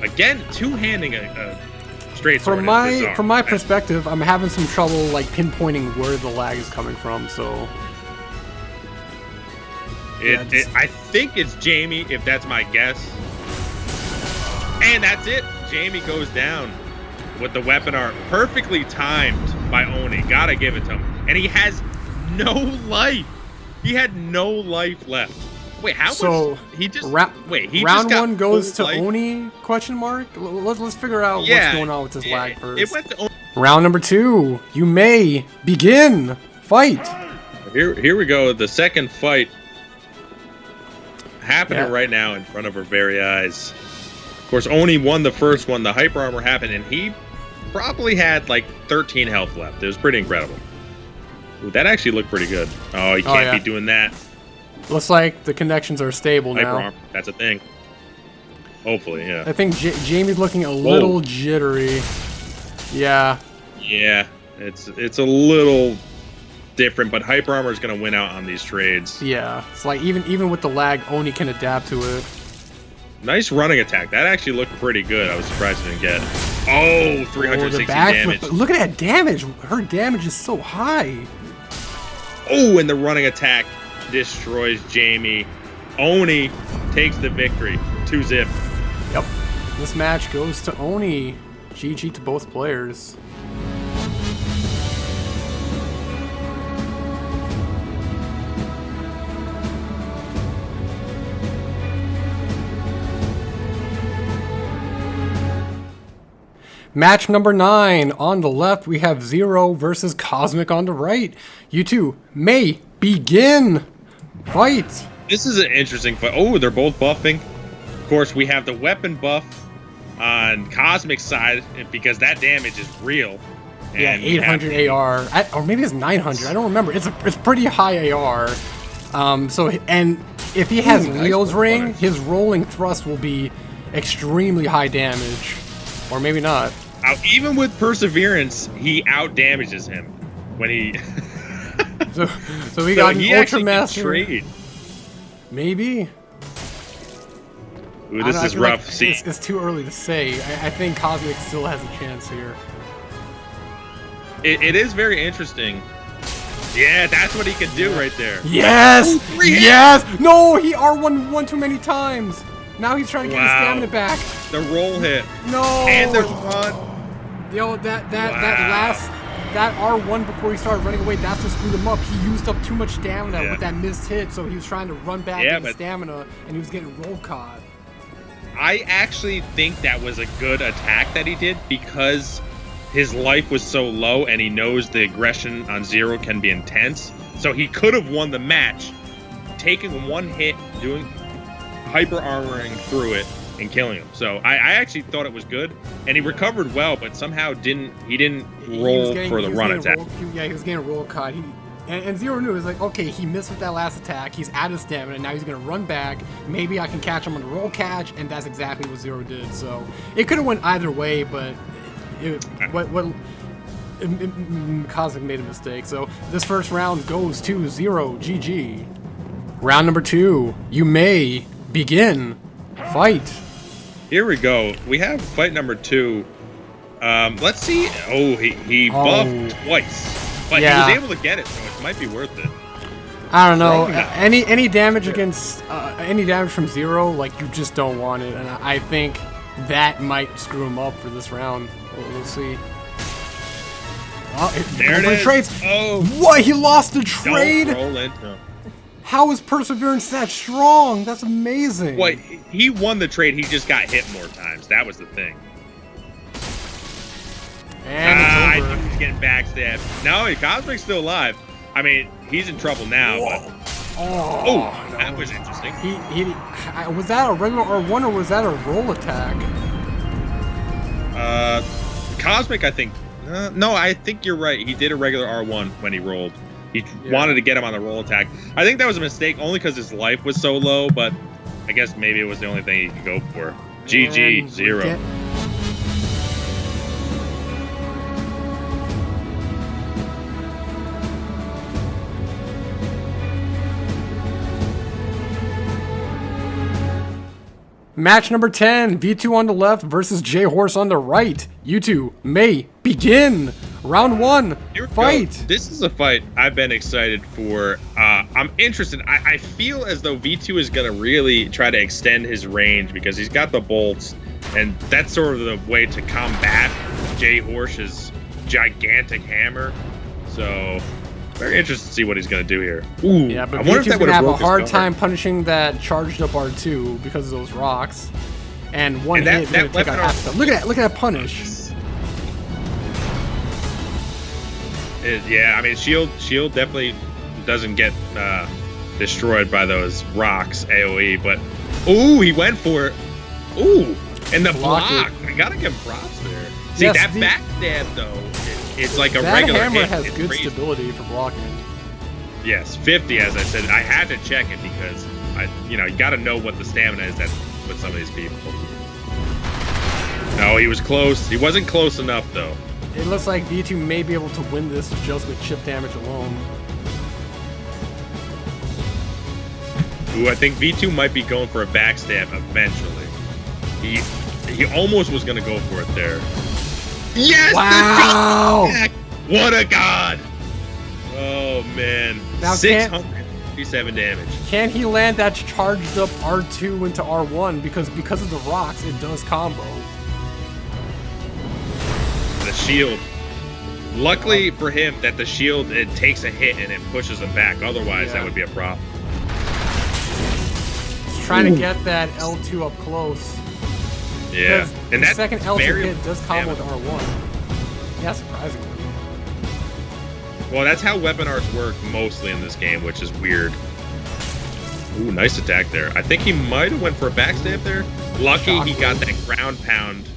Again, two-handing a straight sword is bizarre. From my perspective, I'm having some trouble, like, pinpointing where the lag is coming from, so... I think it's Jamie, if that's my guess. And that's it. Jamie goes down with the weapon art. Perfectly timed by Oni. Gotta give it to him. And he has no life. He had no life left. Wait, how much? He just... round 1 goes to life? Oni, question mark? Let's figure out what's going on with this lag first. It went to Oni. Round number 2. You may begin. Fight. Here we go. The second fight. Happening right now in front of our very eyes. Of course, Oni won the first one. The hyper armor happened, and he probably had like 13 health left. It was pretty incredible. Ooh, that actually looked pretty good. Oh, he can't be doing that. Looks like the connections are stable now. Hyper armor, that's a thing. Hopefully, yeah. I think Jamie's looking a little jittery. Yeah. Yeah, it's a little different, but hyper armor is going to win out on these trades. Yeah, it's like even with the lag, Oni can adapt to it. Nice running attack. That actually looked pretty good. I was surprised I didn't get. Oh, 360 damage. Look at that damage. Her damage is so high. Oh, and the running attack destroys Jamie. Oni takes the victory. 2-zip. Yep. This match goes to Oni. GG to both players. Match number 9. On the left, we have Zero versus Cosmic on the right. You two may begin. Fight. This is an interesting fight. Oh, they're both buffing. Of course, we have the weapon buff on Cosmic's side because that damage is real. Yeah, 800 AR, or maybe it's 900. I don't remember. It's pretty high AR. And if he has Leo's ring, his rolling thrust will be extremely high damage, or maybe not. Even with Perseverance, he out damages him when he. so we got an Ultra Master. Trade. Maybe. Ooh, this is rough. Like it's too early to say. I think Cosmic still has a chance here. It is very interesting. Yeah, that's what he can do right there. Yes! Yes! No, he R1 one too many times. Now he's trying to get his stamina back. The roll hit. No. And there's one. Yo, that R1 before he started running away, that's what screwed him up. He used up too much stamina with that missed hit, so he was trying to run back and get stamina, and he was getting roll caught. I actually think that was a good attack that he did because his life was so low and he knows the aggression on Zero can be intense. So he could have won the match, taking one hit, doing hyper armoring through it and killing him. So I actually thought it was good, and he recovered well, but somehow didn't roll for the run attack. He was getting a roll caught. And Zero knew, it was like, okay, he missed with that last attack. He's out of stamina, and now he's going to run back. Maybe I can catch him on a roll catch, and that's exactly what Zero did. So it could have went either way, but Cosmic made a mistake. So this first round goes to Zero. GG. Round number 2. You may begin. Fight. Here we go. We have fight number 2. Let's see. Oh, he buffed twice, but he was able to get it, so it might be worth it. I don't know. Any damage against any damage from Zero, like, you just don't want it, and I think that might screw him up for this round. We'll see. Oh, there it is. Trades. Oh, what? He lost the trade? Don't roll in. No. How is Perseverance that strong? That's amazing. Well, he won the trade. He just got hit more times. That was the thing. And I think he's getting backstabbed. No, Cosmic's still alive. I mean, he's in trouble now. But that was interesting. Was that a regular R1 or was that a roll attack? Cosmic, I think. No, I think you're right. He did a regular R1 when he rolled. He wanted to get him on the roll attack. I think that was a mistake only because his life was so low, but I guess maybe it was the only thing he could go for. GG, Zero. Match number 10, V2 on the left versus J-Horse on the right. You two may begin. Round 1, fight. This is a fight I've been excited for. I'm interested. I feel as though V2 is going to really try to extend his range because he's got the bolts, and that's sort of the way to combat J-Horse's gigantic hammer. So, very interested to see what he's going to do here. Ooh, yeah, but V2's going to have a hard time punishing that charged up R2 because of those rocks. And one hit is going to take out half stuff. Look at that punish. Yeah, I mean, shield definitely doesn't get destroyed by those rocks AoE, but ooh, he went for it. Ooh, and the block. I gotta give him props there. See, that backstab though, it's like a regular hit. That hammer has good stability for blocking. Yes, 50, as I said. I had to check it because you got to know what the stamina is with some of these people. No, he was close. He wasn't close enough though. It looks like V2 may be able to win this just with chip damage alone. Ooh, I think V2 might be going for a backstab eventually. He almost was going to go for it there. Yes! Wow! What a god! Oh, man. Now 657 damage. Can he land that charged up R2 into R1? Because of the rocks, it does combo. The shield. Luckily for him that the shield, it takes a hit and it pushes him back. Otherwise, that would be a problem. He's trying to get that L2 up close. Yeah, and that second L2 hit does combo with R1. Yeah, surprisingly. Well, that's how weapon arts work mostly in this game, which is weird. Ooh, nice attack there. I think he might have went for a backstab there. Lucky he got that ground pound.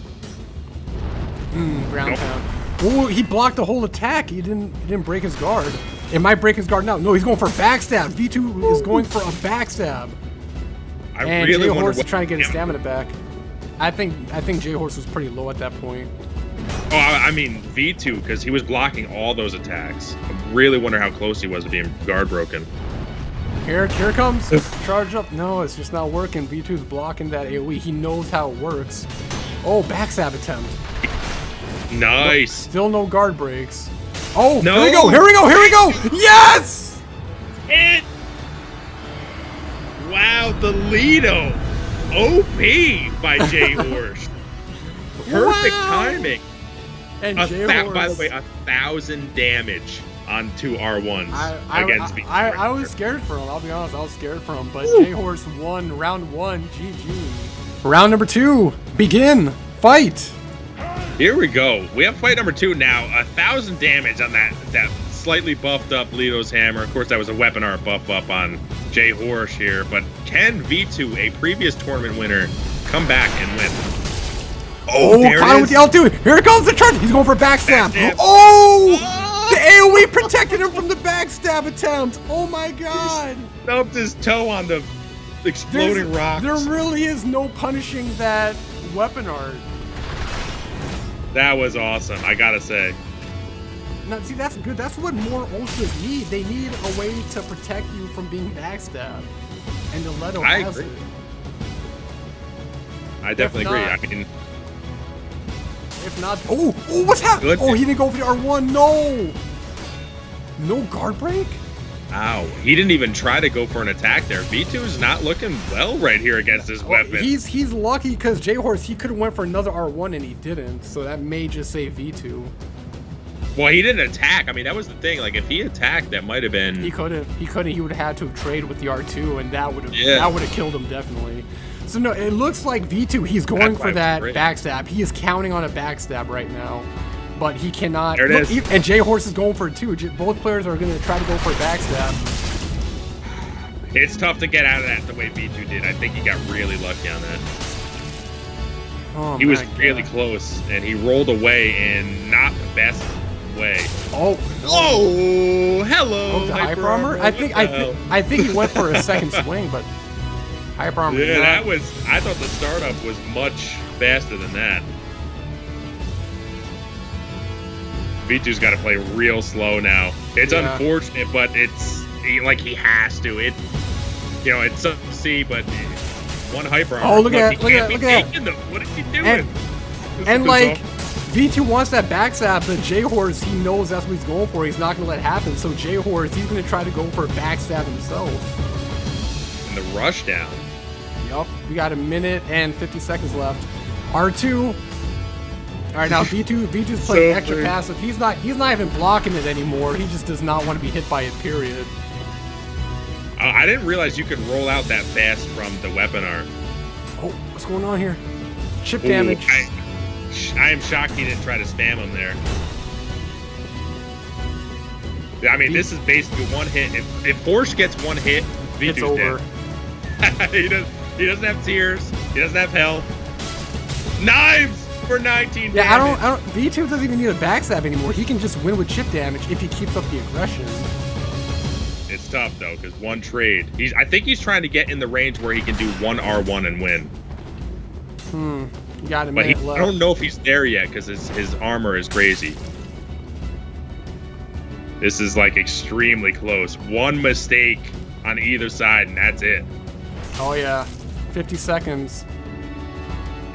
Ground pound. Ooh, he blocked the whole attack. He didn't break his guard. It might break his guard now. No, he's going for a backstab. V2 is going for a backstab. And really J-Horse is trying to get his stamina back. I think J-Horse was pretty low at that point. Oh, I mean V2, because he was blocking all those attacks. I really wonder how close he was to being guard broken. Here it comes. Charge up. No, it's just not working. V2's blocking that AoE. He knows how it works. Oh, backstab attempt. Nice. Still no guard breaks. Oh, no. Here we go. Yes! It. Wow, the Lido. OP by J-Horse. Perfect timing. And by the way, 1,000 damage on 2 R1s against V2. I was scared for him. I'll be honest, I was scared for him. But J-Horse won round 1. GG. Round number 2. Begin. Fight. Here we go. We have fight number 2 now. 1,000 damage on that slightly buffed up Lido's hammer. Of course, that was a weapon art buff up on J-Horse here. But can V2, a previous tournament winner, come back and win? Oh, caught him with the L2. Here comes the charge. He's going for a backstab. Oh! The AoE protected him from the backstab attempt. Oh my god. Stubbed his toe on the exploding rocks. There really is no punishing that weapon art. That was awesome, I gotta say. Now, see, that's good. That's what more ultras need. They need a way to protect you from being backstabbed. And the Leto has it. I definitely agree. I mean, if not, oh, what's happening? Oh, he didn't go for the R1. No guard break. Ow! He didn't even try to go for an attack there. V2's not looking well right here against his weapon. He's lucky because J-Horse, he could have went for another R1 and he didn't. So that may just say V2. Well, he didn't attack. I mean, that was the thing. Like, if he attacked, that might have been. He couldn't. He would have had to trade with the R2, and that would have killed him definitely. So no, it looks like V2. He's going for that backstab. He is counting on a backstab right now, but he cannot. There it is. And J-Horse is going for it too. Both players are going to try to go for a backstab. It's tough to get out of that the way V2 did. I think he got really lucky on that. Oh, he was really close, and he rolled away in not the best way. Oh, no. Oh, hello. Oh, the hyper armor? I think he went for a second swing, but hyper armor. Yeah, that was. I thought the startup was much faster than that. V2's got to play real slow now. It's unfortunate, but it's like he has to. It's something to see, but one hyper armor. Oh, look at that. What is he doing? And like, V2 wants that backstab, but J-Horse, he knows that's what he's going for. He's not going to let it happen. So J-Horse, he's going to try to go for a backstab himself. And the rush down. Yup. We got 1 minute and 50 seconds left. R2. All right, now V2's playing extra passive. He's not even blocking it anymore. He just does not want to be hit by it, period. I didn't realize you could roll out that fast from the weapon art. Oh, what's going on here? Chip damage. I am shocked he didn't try to spam him there. I mean, this is basically one hit. If Porsche gets one hit, V2's over. Dead. He doesn't have tears. He doesn't have health. Knives for 19 damage. Yeah, V2 doesn't even need a backstab anymore. He can just win with chip damage if he keeps up the aggression. It's tough though, because one trade. I think he's trying to get in the range where he can do one R1 and win. You got a minute left. I don't know if he's there yet because his armor is crazy. This is like extremely close. One mistake on either side and that's it. Oh yeah, 50 seconds.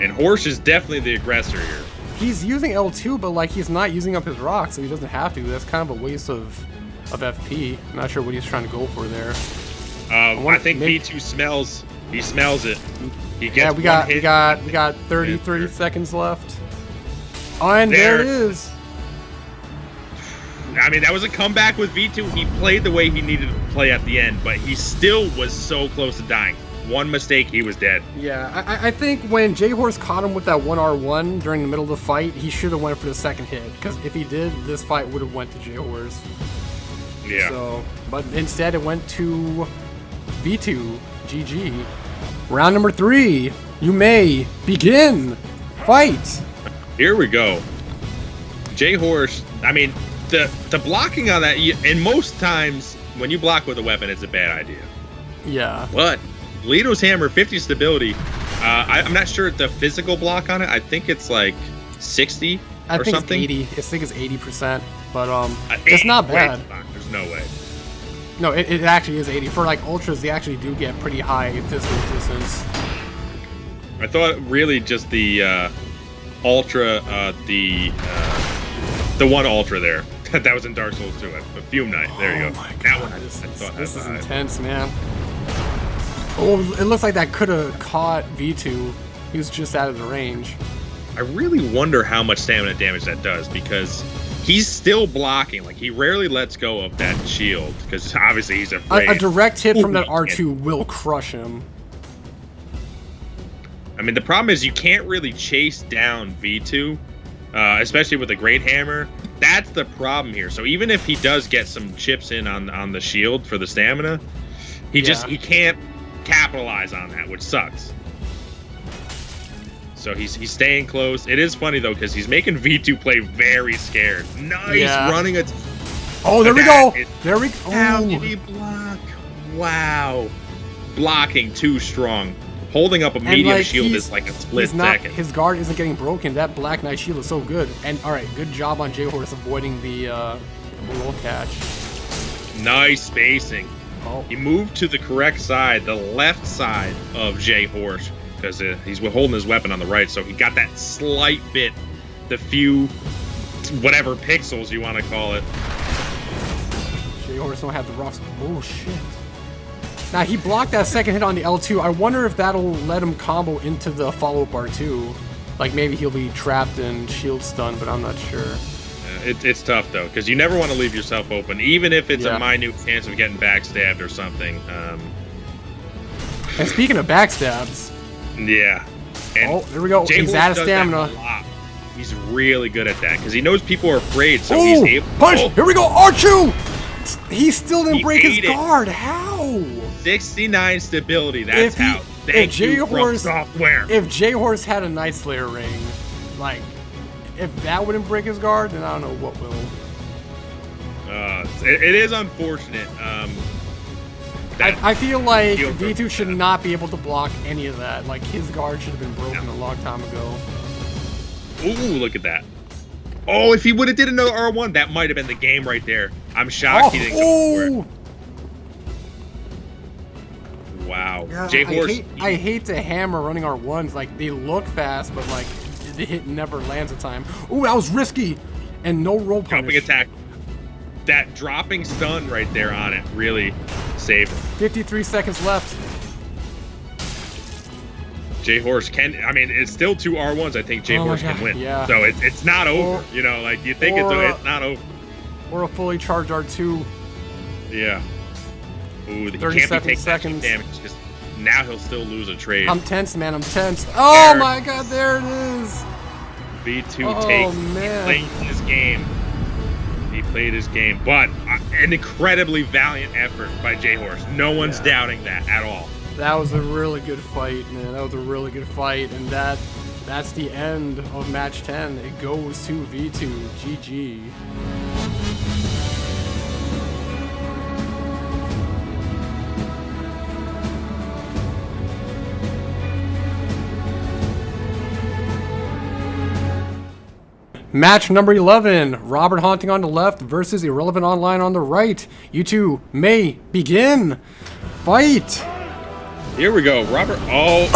And Horsch is definitely the aggressor here. He's using L2, but like he's not using up his rock, so he doesn't have to. That's kind of a waste of FP. I'm not sure what he's trying to go for there. I think V2 smells. He smells it. He gets we got 30 seconds left. Oh, and there it is. I mean, that was a comeback with V2. He played the way he needed to play at the end, but he still was so close to dying. one mistake, he was dead. Yeah, I think when J-Horse caught him with that 1R1 during the middle of the fight, he should have went for the second hit. Because if he did, this fight would have went to J-Horse. Yeah. So, but instead it went to V2. GG. Round number 3. You may begin. Fight. Here we go. J-Horse, I mean, the blocking on that, and most times when you block with a weapon, it's a bad idea. Yeah. But Lito's hammer, 50 stability. I'm not sure the physical block on it. I think it's like 60 I or think something. It's 80. I think it's 80%, but it's not bad. There's no way. No, it actually is 80. For like ultras, they actually do get pretty high physical resistance. I thought really just the ultra, the one ultra there. That was in Dark Souls 2. A Fume Knight. There you go. My God, that one. This is intense, man. Oh, it looks like that could have caught V2. He was just out of the range. I really wonder how much stamina damage that does, because he's still blocking. Like, he rarely lets go of that shield, because obviously he's afraid. A direct hit from that R2 will crush him. I mean, the problem is you can't really chase down V2, especially with a Great Hammer. That's the problem here. So even if he does get some chips in on the shield for the stamina, he can't capitalize on that, which sucks. So he's staying close. It is funny though, because he's making V2 play very scared. Nice running it. Oh, there we go. There we go. How did he block? Wow, blocking too strong. Holding up a medium shield is like a split second. His guard isn't getting broken. That Black Knight shield is so good. And all right, good job on J-Horse avoiding the roll catch. Nice spacing. Oh. He moved to the correct side, the left side of J-Horse, because he's holding his weapon on the right, so he got that slight bit, the few, whatever pixels you want to call it. J-Horse don't have the roughs. Oh, shit. Now, he blocked that second hit on the L2. I wonder if that'll let him combo into the follow-up R2. Like, maybe he'll be trapped in shield stun, but I'm not sure. It's tough, though, because you never want to leave yourself open, even if it's a minute chance of getting backstabbed or something. And speaking of backstabs... Yeah. And there we go. He's out of stamina. He's really good at that, because he knows people are afraid, so he's able... Punch! Here we go! R2! He still didn't break his guard. How? 69 stability, that's how. Thank you from software. If J-Horse had a Night Slayer ring, like, if that wouldn't break his guard, then I don't know what will. It is unfortunate. I feel like V2 should not be able to block any of that. Like, his guard should have been broken a long time ago. Ooh, look at that. Oh, if he would have did another R1, that might have been the game right there. I'm shocked he didn't go for it. Wow. Yeah, J-Horse. I hate the hammer running R1s. Like, they look fast, but, like, the hit never lands a time. Ooh, that was risky. And no roll punish. Jumping attack. That dropping stun right there on it really saved it. 53 seconds left. J-Horse can, I mean, it's still 2 R1s. I think J-Horse can win. Yeah. So it's not over. You know, like, you think it's not over. Or a fully charged R2. Yeah. Ooh, he 37 can't be taking seconds. damage, because now he'll still lose a trade. I'm tense, man. I'm tense. Oh, my God. There it is. V2 takes. Man. He played his game. He played his game. But an incredibly valiant effort by J-Horse. No one's doubting that at all. That was a really good fight, man. That was a really good fight. And that's the end of match 10. It goes to V2. GG. Match number 11, Robert Haunting on the left versus Irrelevant Online on the right. You two may begin. Fight! Here we go, Robert. Oh,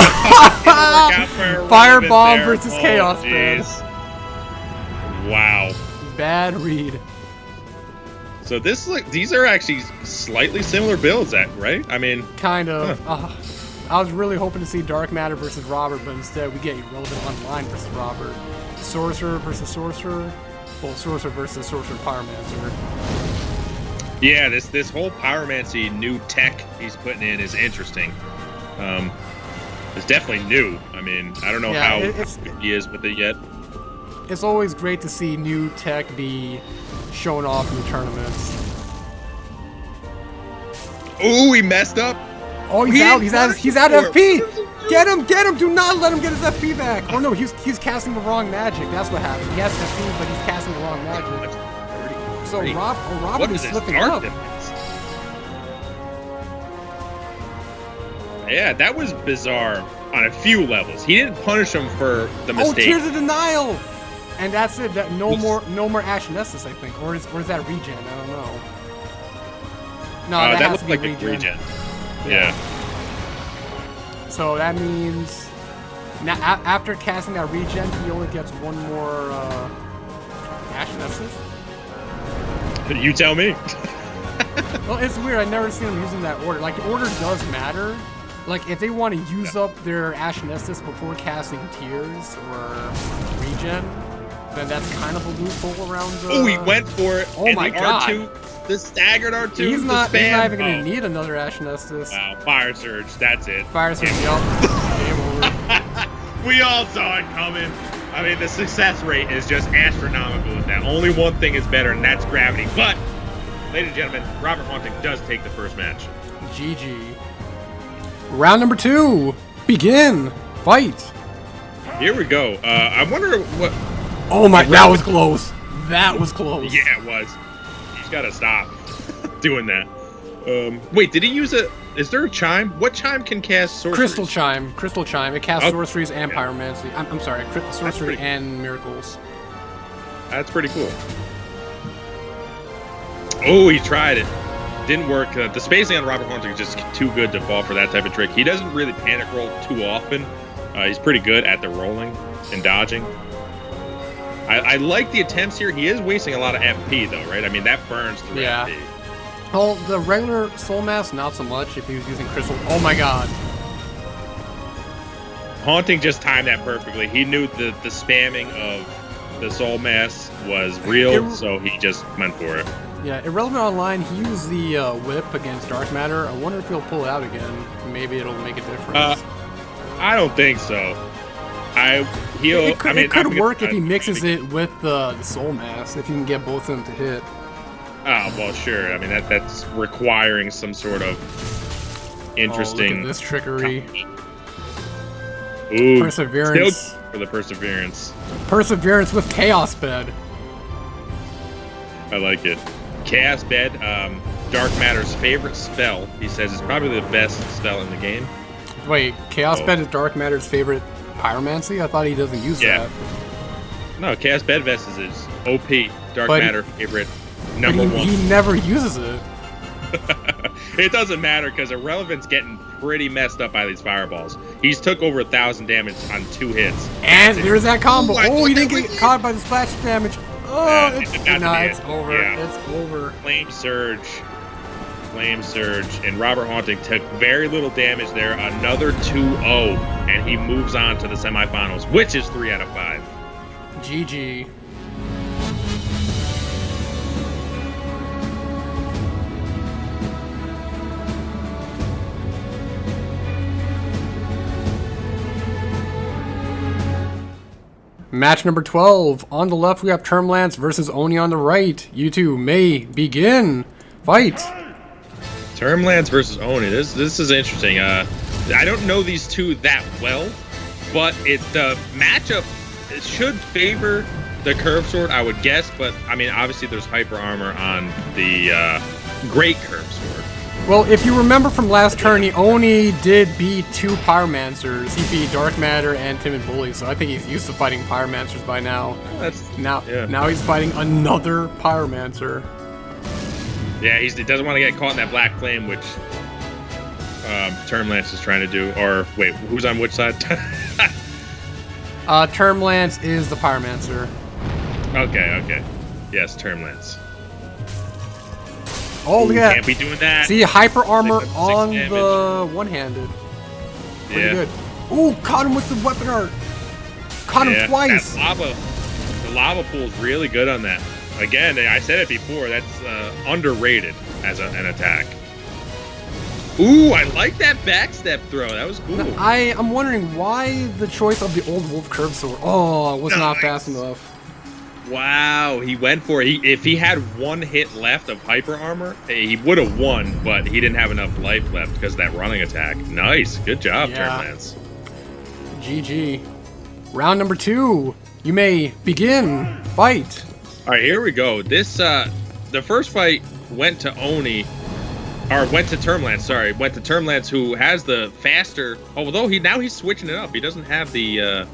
Firebomb versus Chaos Man. Wow. Bad read. So this these are actually slightly similar builds, right? I mean, kind of. I was really hoping to see Dark Matter versus Robert, but instead we get Irrelevant Online versus Robert. Sorcerer versus Sorcerer. Well, Sorcerer versus Sorcerer Pyromancer. Yeah, this whole Pyromancy new tech he's putting in is interesting. is definitely new. I mean, I don't know how he is with it yet. It's always great to see new tech be shown off in the tournaments. Ooh, he messed up. Oh, he's out. He's out of FP. Get him! Get him! Do not let him get his FP back. Oh no, he's casting the wrong magic. That's what happened. He has FP, but he's casting the wrong magic. So Robert is slipping up. Yeah, that was bizarre on a few levels. He didn't punish him for the mistake. Oh, Tears of Denial! And that's it. That no more Ashen Estus, I think, or is that regen? I don't know. No, that looked like a regen. Yeah. So that means now after casting that regen, he only gets one more Ashen Estus. You tell me. Well, it's weird. I've never seen them using that order. Like, the order does matter. Like, if they want to use up their Ashen Estus before casting Tears or regen, then that's kind of a loophole around the... Oh, he went for it. Oh my god. R2, the staggered R2. He's not even going to need another Ashen Estus. Wow, Fire Surge. That's it. Fire Surge, yup. Game over. We all saw it coming. I mean, the success rate is just astronomical with that. Only one thing is better, and that's gravity. But, ladies and gentlemen, Robert Haunting does take the first match. GG. Round number 2. Begin. Fight. Here we go. I wonder what... Oh my, that was close. That was close. Yeah, it was. He's got to stop doing that. Wait, did he use a... Is there a chime? What chime can cast sorceries? Crystal chime. Crystal chime. It casts sorceries and pyromancy. I'm sorry, sorcery and miracles. That's pretty cool. Oh, he tried it. Didn't work. The spacing on Robert Haunting is just too good to fall for that type of trick. He doesn't really panic roll too often. He's pretty good at the rolling and dodging. I like the attempts here. He is wasting a lot of FP though, right? I mean, that burns through FP. Well, the regular Soul Mass, not so much if he was using Crystal. Oh my god. Haunting just timed that perfectly. He knew the spamming of the Soul Mass was real, so he just went for it. Yeah, Irrelevant Online, he used the whip against Dark Matter. I wonder if he'll pull it out again. Maybe it'll make a difference. I don't think so. It could work if he mixes it with the Soul Mass, if you can get both of them to hit. Oh, well, sure. I mean, that's requiring some sort of interesting... Oh, look at this trickery. Ooh, Perseverance. Still for the Perseverance. Perseverance with Chaos Bed. I like it. Chaos Bed, Dark Matter's favorite spell. He says it's probably the best spell in the game. Wait, Chaos Bed is Dark Matter's favorite pyromancy? I thought he doesn't use that. No, Chaos Bed Vest is his OP Dark Matter favorite number one. He never uses it. It doesn't matter because Irrelevant's getting pretty messed up by these fireballs. He's took over 1,000 damage on 2 hits. And there's that combo. Oh, he didn't get caught by the splash damage. Oh, it's over. Yeah. It's over. Flame Surge, and Robert Haunting took very little damage there. Another 2-0, and he moves on to the semifinals, which is 3 out of 5. GG. Match number 12. On the left, we have Termlance versus Oni on the right. You two may begin. Fight. Termlance versus Oni. This is interesting. I don't know these two that well, but the matchup should favor the curved sword, I would guess. But I mean, obviously, there's hyper armor on the great curved sword. Well, if you remember from last tourney, Oni did beat 2 Pyromancers. He beat Dark Matter and Timid Bully, so I think he's used to fighting Pyromancers by now. Now he's fighting another Pyromancer. Yeah, he doesn't want to get caught in that black flame, which Termlance is trying to do. Or, wait, who's on which side? Termlance is the Pyromancer. Okay. Yes, Termlance. Oh, look at that. Can't be doing that. See, hyper armor on the one-handed. Pretty good. Ooh, caught him with the weapon art. Caught him twice. The lava pool is really good on that. Again, I said it before, that's underrated as an attack. Ooh, I like that backstep throw. That was cool. Now, I'm wondering why the choice of the old wolf curve sword. Oh, it was not fast enough. Wow, he went for it. If he had one hit left of hyper armor, he would have won, but he didn't have enough life left because of that running attack. Nice. Good job, Termlance. GG. Round number 2. You may begin. Fight. All right, here we go. This, the first fight went to Oni, or went to Termlance, sorry. Went to Termlance, who has the faster, although now he's switching it up. He doesn't have the,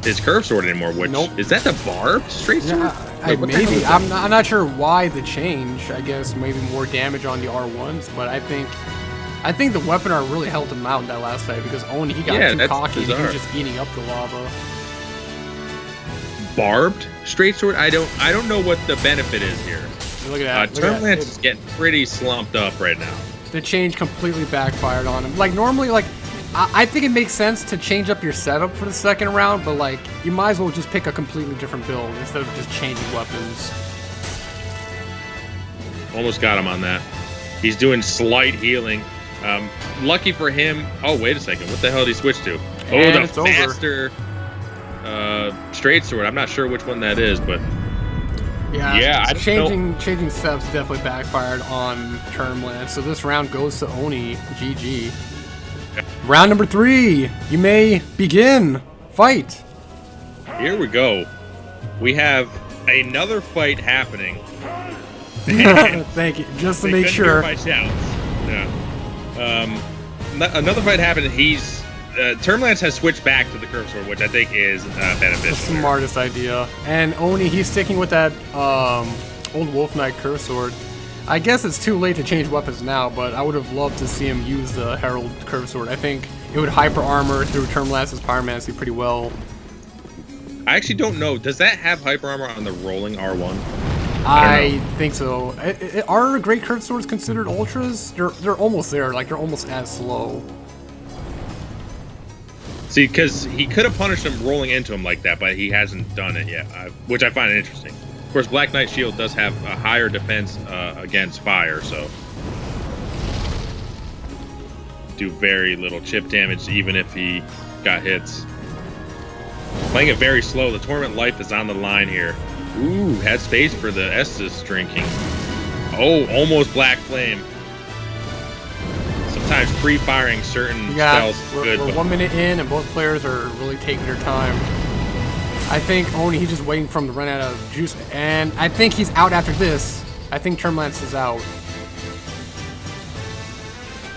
his curve sword anymore, which is that the barbed straight sword? Yeah, maybe. I'm not sure why the change. I guess maybe more damage on the R1s, but I think the weapon art really helped him out in that last fight because Oni, he got too cocky and he was just eating up the lava. Barbed straight sword? I don't know what the benefit is here. Look at that. Termlance is getting pretty slumped up right now. The change completely backfired on him. Like normally, like I think it makes sense to change up your setup for the second round, but like you might as well just pick a completely different build instead of just changing weapons. Almost got him on that. He's doing slight healing. Lucky for him. Oh, wait a second. What the hell did he switch to? And the faster straight sword. I'm not sure which one that is, but yeah, changing setups definitely backfired on Termlance. So this round goes to Oni. GG. Round number 3. You may begin. Fight. Here we go. We have another fight happening. Thank you. Just to make sure. My shouts. Yeah. Another fight happened. Termlance has switched back to the curve sword, which I think is beneficial. The smartest idea. And Oni, he's sticking with that old Wolf Knight curve sword. I guess it's too late to change weapons now, but I would have loved to see him use the Herald curve sword. I think it would hyper armor through Termlance's pyromancy pretty well. I actually don't know. Does that have hyper armor on the rolling R1? I think so. Are great curved swords considered ultras? They're almost there. Like they're almost as slow. See, because he could have punished him rolling into him like that, but he hasn't done it yet, which I find interesting. Of course, Black Knight Shield does have a higher defense against fire, so do very little chip damage, even if he got hits. Playing it very slow. The Torment Life is on the line here. Ooh, had space for the Estus drinking. Oh, almost Black Flame. Sometimes pre-firing certain spells is good. We're 1 minute in, and both players are really taking their time. I think Oni, he's just waiting for him to run out of juice, and I think he's out after this. I think Termlance is out.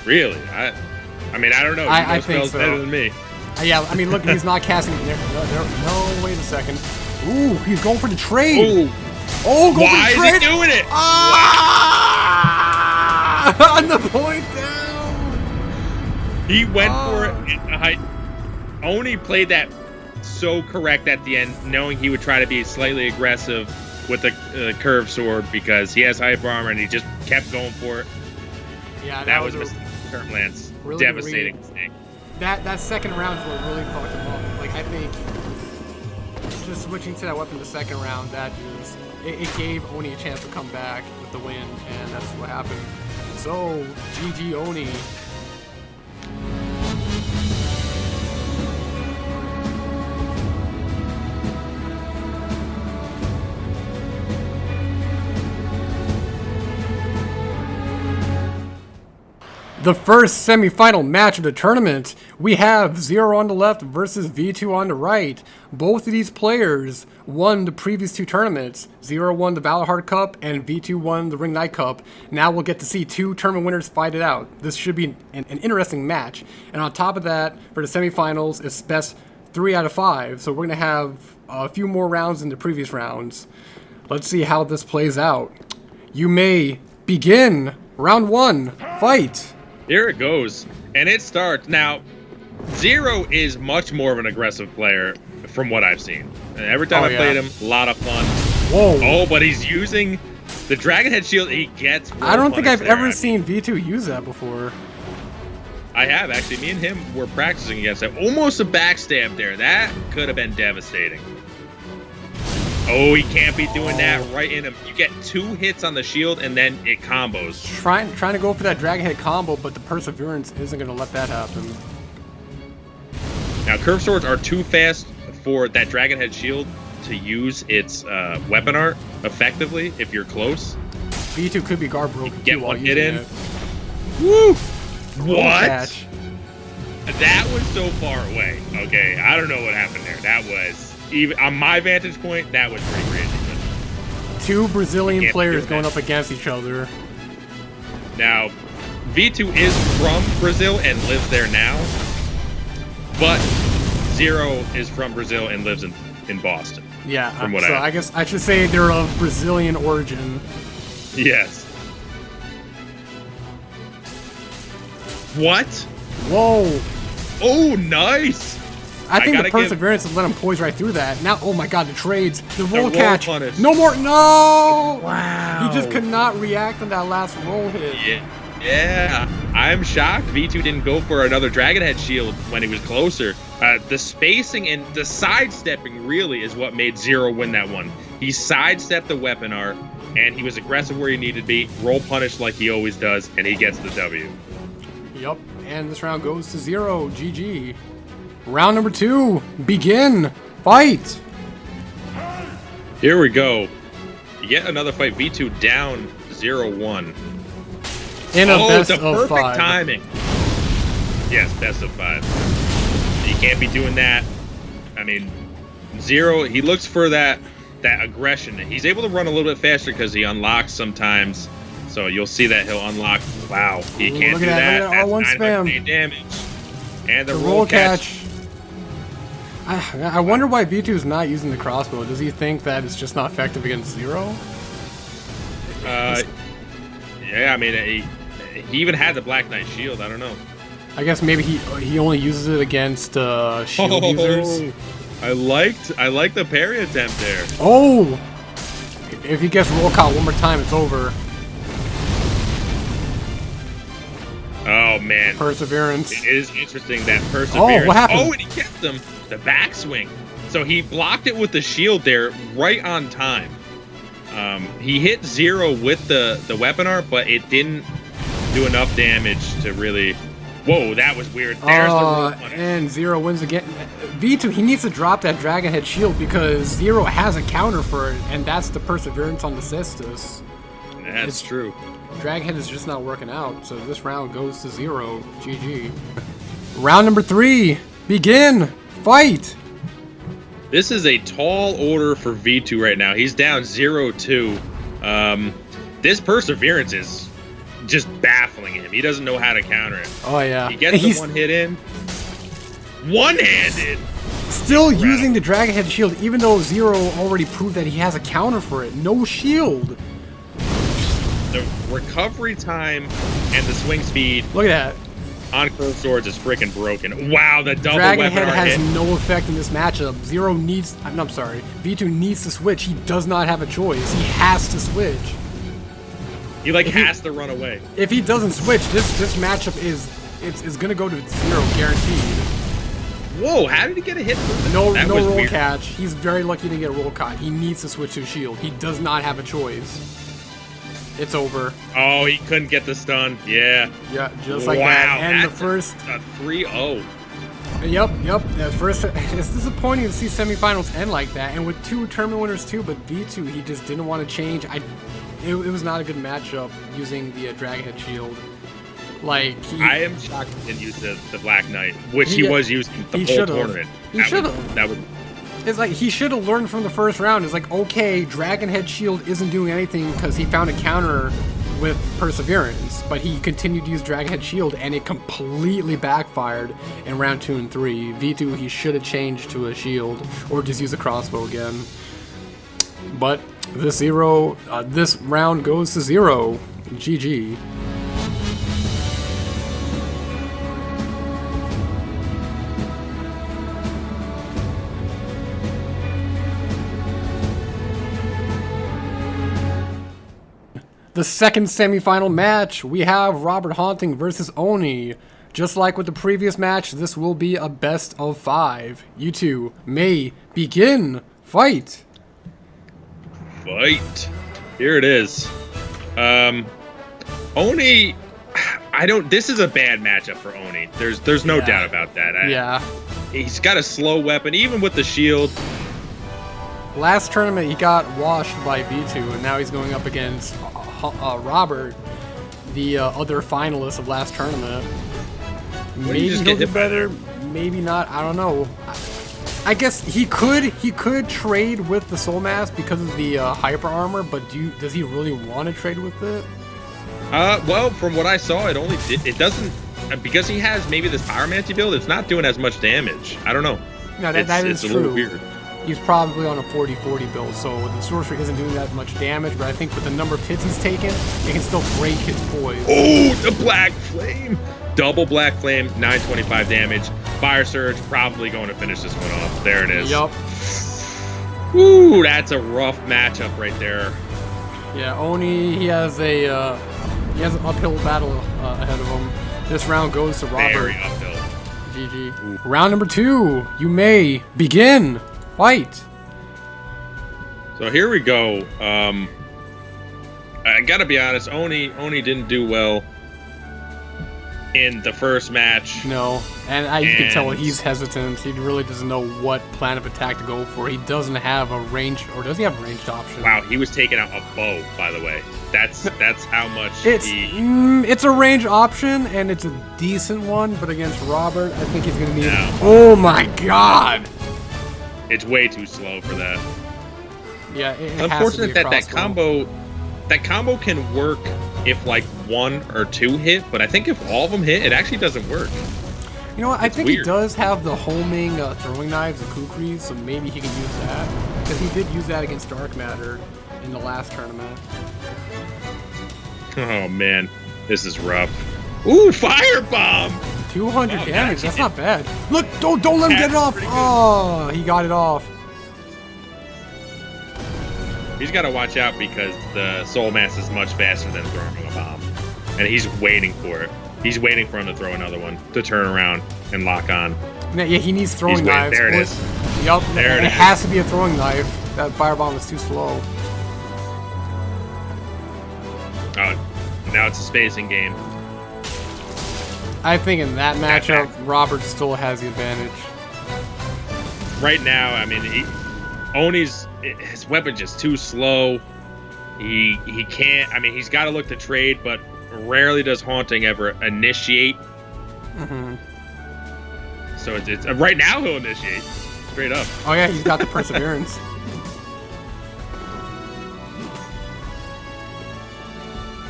Really? I mean, I don't know. You know spells so. Better than me. Yeah, I mean, look, he's not casting. No, wait a second. Ooh, he's going for the trade. Ooh. Oh, go Why for the trade. Is he doing it? Ah! On the point down. He went for it. Oni played that so correct at the end, knowing he would try to be slightly aggressive with the curved sword because he has hyper armor and he just kept going for it. Yeah, that was Termlance. Really devastating mistake. That second round is what really fucked him up. Like I think just switching to that weapon the second round, that just it gave Oni a chance to come back with the win, and that's what happened. So GG Oni. The first semifinal match of the tournament, we have Zero on the left versus V2 on the right. Both of these players won the previous 2 tournaments. Zero won the Valorhard Cup and V2 won the Ring Knight Cup. Now we'll get to see 2 tournament winners fight it out. This should be an interesting match. And on top of that, for the semifinals, it's best 3 out of 5. So we're going to have a few more rounds than the previous rounds. Let's see how this plays out. You may begin. Round 1, fight. Here it goes, and it starts. Now, Zero is much more of an aggressive player from what I've seen. And every time I played him, a lot of fun. Whoa. Oh, but he's using the Dragon Head Shield. He gets I don't think I've ever seen V2 use that before. I have, actually. Me and him were practicing against it. Almost a backstab there. That could have been devastating. Oh, he can't be doing that right in him. You get 2 hits on the shield, and then it combos. Trying to go for that Dragon Head combo, but the Perseverance isn't going to let that happen. Now, curve swords are too fast for that Dragon Head shield to use its weapon art effectively if you're close. V2 could be guard broken Get too while one hit using in. it. Woo! Roll What? catch. That was so far away. Okay, I don't know what happened there. That was, even on my vantage point, that was pretty crazy. But 2 Brazilian can't players do going that. up against each other. now, V2 is from Brazil and lives there now, but Zero is from Brazil and lives in Boston. Yeah, From what so I guess I should say they're of Brazilian origin. Yes. What? Whoa! Oh, nice! I think the gotta give- Perseverance has let him poise right through that. Now, oh my god, the trades. The roll roll catch. punish. No more. No! Wow. He just could not react on that last roll hit. Yeah. I'm shocked V2 didn't go for another Dragon Head shield when he was closer. The spacing and the sidestepping really is what made Zero win that one. He sidestepped the weapon art, and he was aggressive where he needed to be, roll punish like he always does, and he gets the W. Yep, and this round goes to Zero. GG. Round number 2. Begin. Fight. Here we go. Yet another fight. V2 down 0-1. In a best the of perfect 5. timing. Yes, best of 5. You can't be doing that. I mean, Zero, he looks for that aggression. He's able to run a little bit faster because he unlocks sometimes. So you'll see that he'll unlock. Wow, he Ooh, can't look do at that. that. Look at that R1 That's 908 damage. And the The roll catch. I wonder why V2 is not using the crossbow. Does he think that it's just not effective against Zero? Yeah, I mean, he even had the Black Knight shield. I don't know. I guess maybe he only uses it against shield users. I like the parry attempt there. Oh! If he gets roll caught one more time, it's over. Oh man, Perseverance. it is interesting that Perseverance. Oh, what happened? Oh, and he kept him the backswing. So he blocked it with the shield there, right on time. He hit Zero with the weapon art, but it didn't do enough damage to really. Whoa, that was weird. There's the roll punish. And Zero wins again. V2, he needs to drop that Dragon Head shield because Zero has a counter for it, and that's the Perseverance on the Cestus. That's true. Dragon Head is just not working out, so this round goes to Zero. GG. Round number 3. Begin. Fight. This is a tall order for V2 right now. He's down 0-2. This Perseverance is just baffling him. He doesn't know how to counter it. Oh, yeah. He gets the one hit in. One-handed. Still using the Dragon Head shield, even though Zero already proved that he has a counter for it. No shield. The recovery time and the swing speed Look at that. on curved swords is freaking broken. Wow, the double Dragon weapon Head art has hit. no effect in this matchup. Zero needs... I'm sorry. V2 needs to switch. He does not have a choice. He has to switch. He has to run away. If he doesn't switch, this matchup is going to go to Zero, guaranteed. Whoa, how did he get a hit? No That was roll weird. catch. He's very lucky to get a roll caught. He needs to switch to shield. He does not have a choice. It's over. Oh, he couldn't get the stun. Yeah. Yeah, just like Wow, that. And the that's first... a 3-0. Yep. The first... It's disappointing to see semifinals end like that. And with 2 tournament winners too, but V2, he just didn't want to change. It was not a good matchup using the Dragon Head shield. Like, I am shocked he didn't use the Black Knight, which he was using the he whole should've. tournament. He should've. That would. It's like he should have learned from the first round. It's like, okay, Dragon Head shield isn't doing anything because he found a counter with Perseverance, but he continued to use Dragon Head shield and it completely backfired in round 2 and 3. V2, he should have changed to a shield or just use a crossbow again. But this round goes to Zero. GG. The second semifinal match, we have Robert Haunting versus Oni. Just like with the previous match, this will be a best of 5. You two may begin. Fight. fight. Here it is. Oni, this is a bad matchup for Oni. There's no doubt about that. Yeah. He's got a slow weapon, even with the shield. Last tournament, he got washed by V2, and now he's going up against Robert, the other finalist of last tournament. Maybe he'll do better, maybe not. I don't know. I guess he could trade with the Soul Mask because of the hyper armor, but does he really want to trade with it? Well, from what I saw, it doesn't, because he has maybe this Pyromancy build. It's not doing as much damage. I don't know. No, that is true. It's a little weird. He's probably on a 40-40 build, so the sorcery isn't doing that much damage, but I think with the number of hits he's taken, it can still break his poise. Oh, the Black Flame! Double Black Flame, 925 damage. Fire Surge, probably going to finish this one off. There it is. Yup. Ooh, that's a rough matchup right there. Yeah, Oni, he has an uphill battle ahead of him. This round goes to Robert. Very uphill. GG. Ooh. Round number 2, you may begin. Fight. So here we go. I gotta be honest, Oni didn't do well in the first match. No, and you can tell he's hesitant. He really doesn't know what plan of attack to go for. He doesn't have a range, or does he have a ranged option? Wow, he was taking out a bow, by the way. That's how much it's a range option, and it's a decent one, but against Robert, I think he's gonna need. No. Oh my God! It's way too slow for that. Yeah, it unfortunate has to be that combo can work if like 1 or 2 hit, but I think if all of them hit, it actually doesn't work. You know what? I think weird. He does have the homing throwing knives and kukris, so maybe he can use that, because he did use that against Dark Matter in the last tournament. Oh man, this is rough. Ooh, firebomb! 200 damage. That's not bad. Look, don't let him get it off. Oh, he got it off. He's got to watch out because the Soul Mass is much faster than throwing a bomb, and he's waiting for it. He's waiting for him to throw another one to turn around and lock on. Yeah, he needs throwing knives. There it is. Yup, there it is. It has to be a throwing knife. That firebomb is too slow. Oh, now it's a spacing game. I think in that matchup, Robert still has the advantage. Right now, I mean, Oni's his weapon just too slow. He can't. I mean, he's got to look to trade, but rarely does Haunting ever initiate. Mm-hmm. So it's right now he'll initiate straight up. Oh yeah, he's got the perseverance.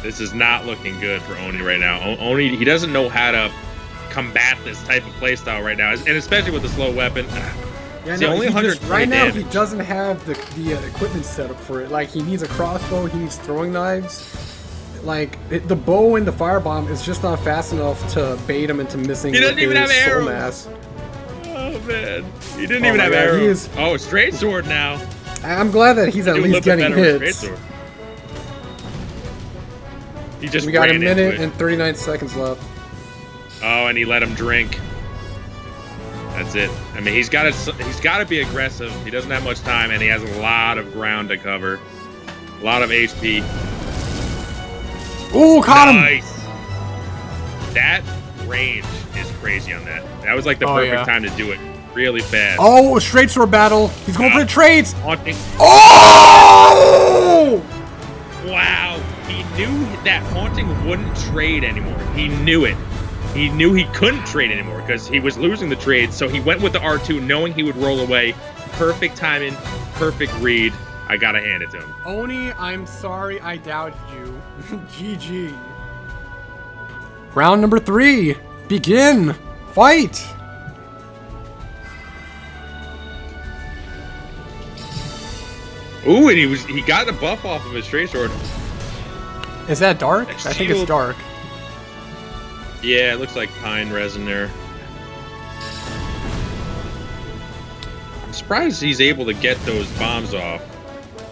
This is not looking good for Oni right now. Oni, he doesn't know how to combat this type of playstyle right now, and especially with the slow weapon. Yeah, no, only 100 right now damage. He doesn't have the equipment set up for it. Like, he needs a crossbow, he needs throwing knives. Like, the bow and the firebomb is just not fast enough to bait him into missing he doesn't even have Soul arrows. Mass. Oh man, he didn't even have arrows. Oh, straight sword now. I'm glad that he's at least getting hits. He just we got a minute and 39 seconds left. Oh, and he let him drink. That's it. I mean, he's got to be aggressive. He doesn't have much time, and he has a lot of ground to cover. A lot of HP. Ooh, caught him! Nice. That range is crazy on that. That was like the perfect time to do it. Really fast. Oh, a straight sword battle. He's going for the trades. Haunting. Oh! Wow. He knew that Haunting wouldn't trade anymore. He knew it. He knew he couldn't trade anymore because he was losing the trade, so he went with the R2 knowing he would roll away. Perfect timing, perfect read. I gotta hand it to him. Oni, I'm sorry I doubted you. GG. Round number 3. Begin. Fight. Ooh, and he got a buff off of his straight sword. Is that dark? I think it's dark. Yeah, it looks like pine resin there. I'm surprised he's able to get those bombs off,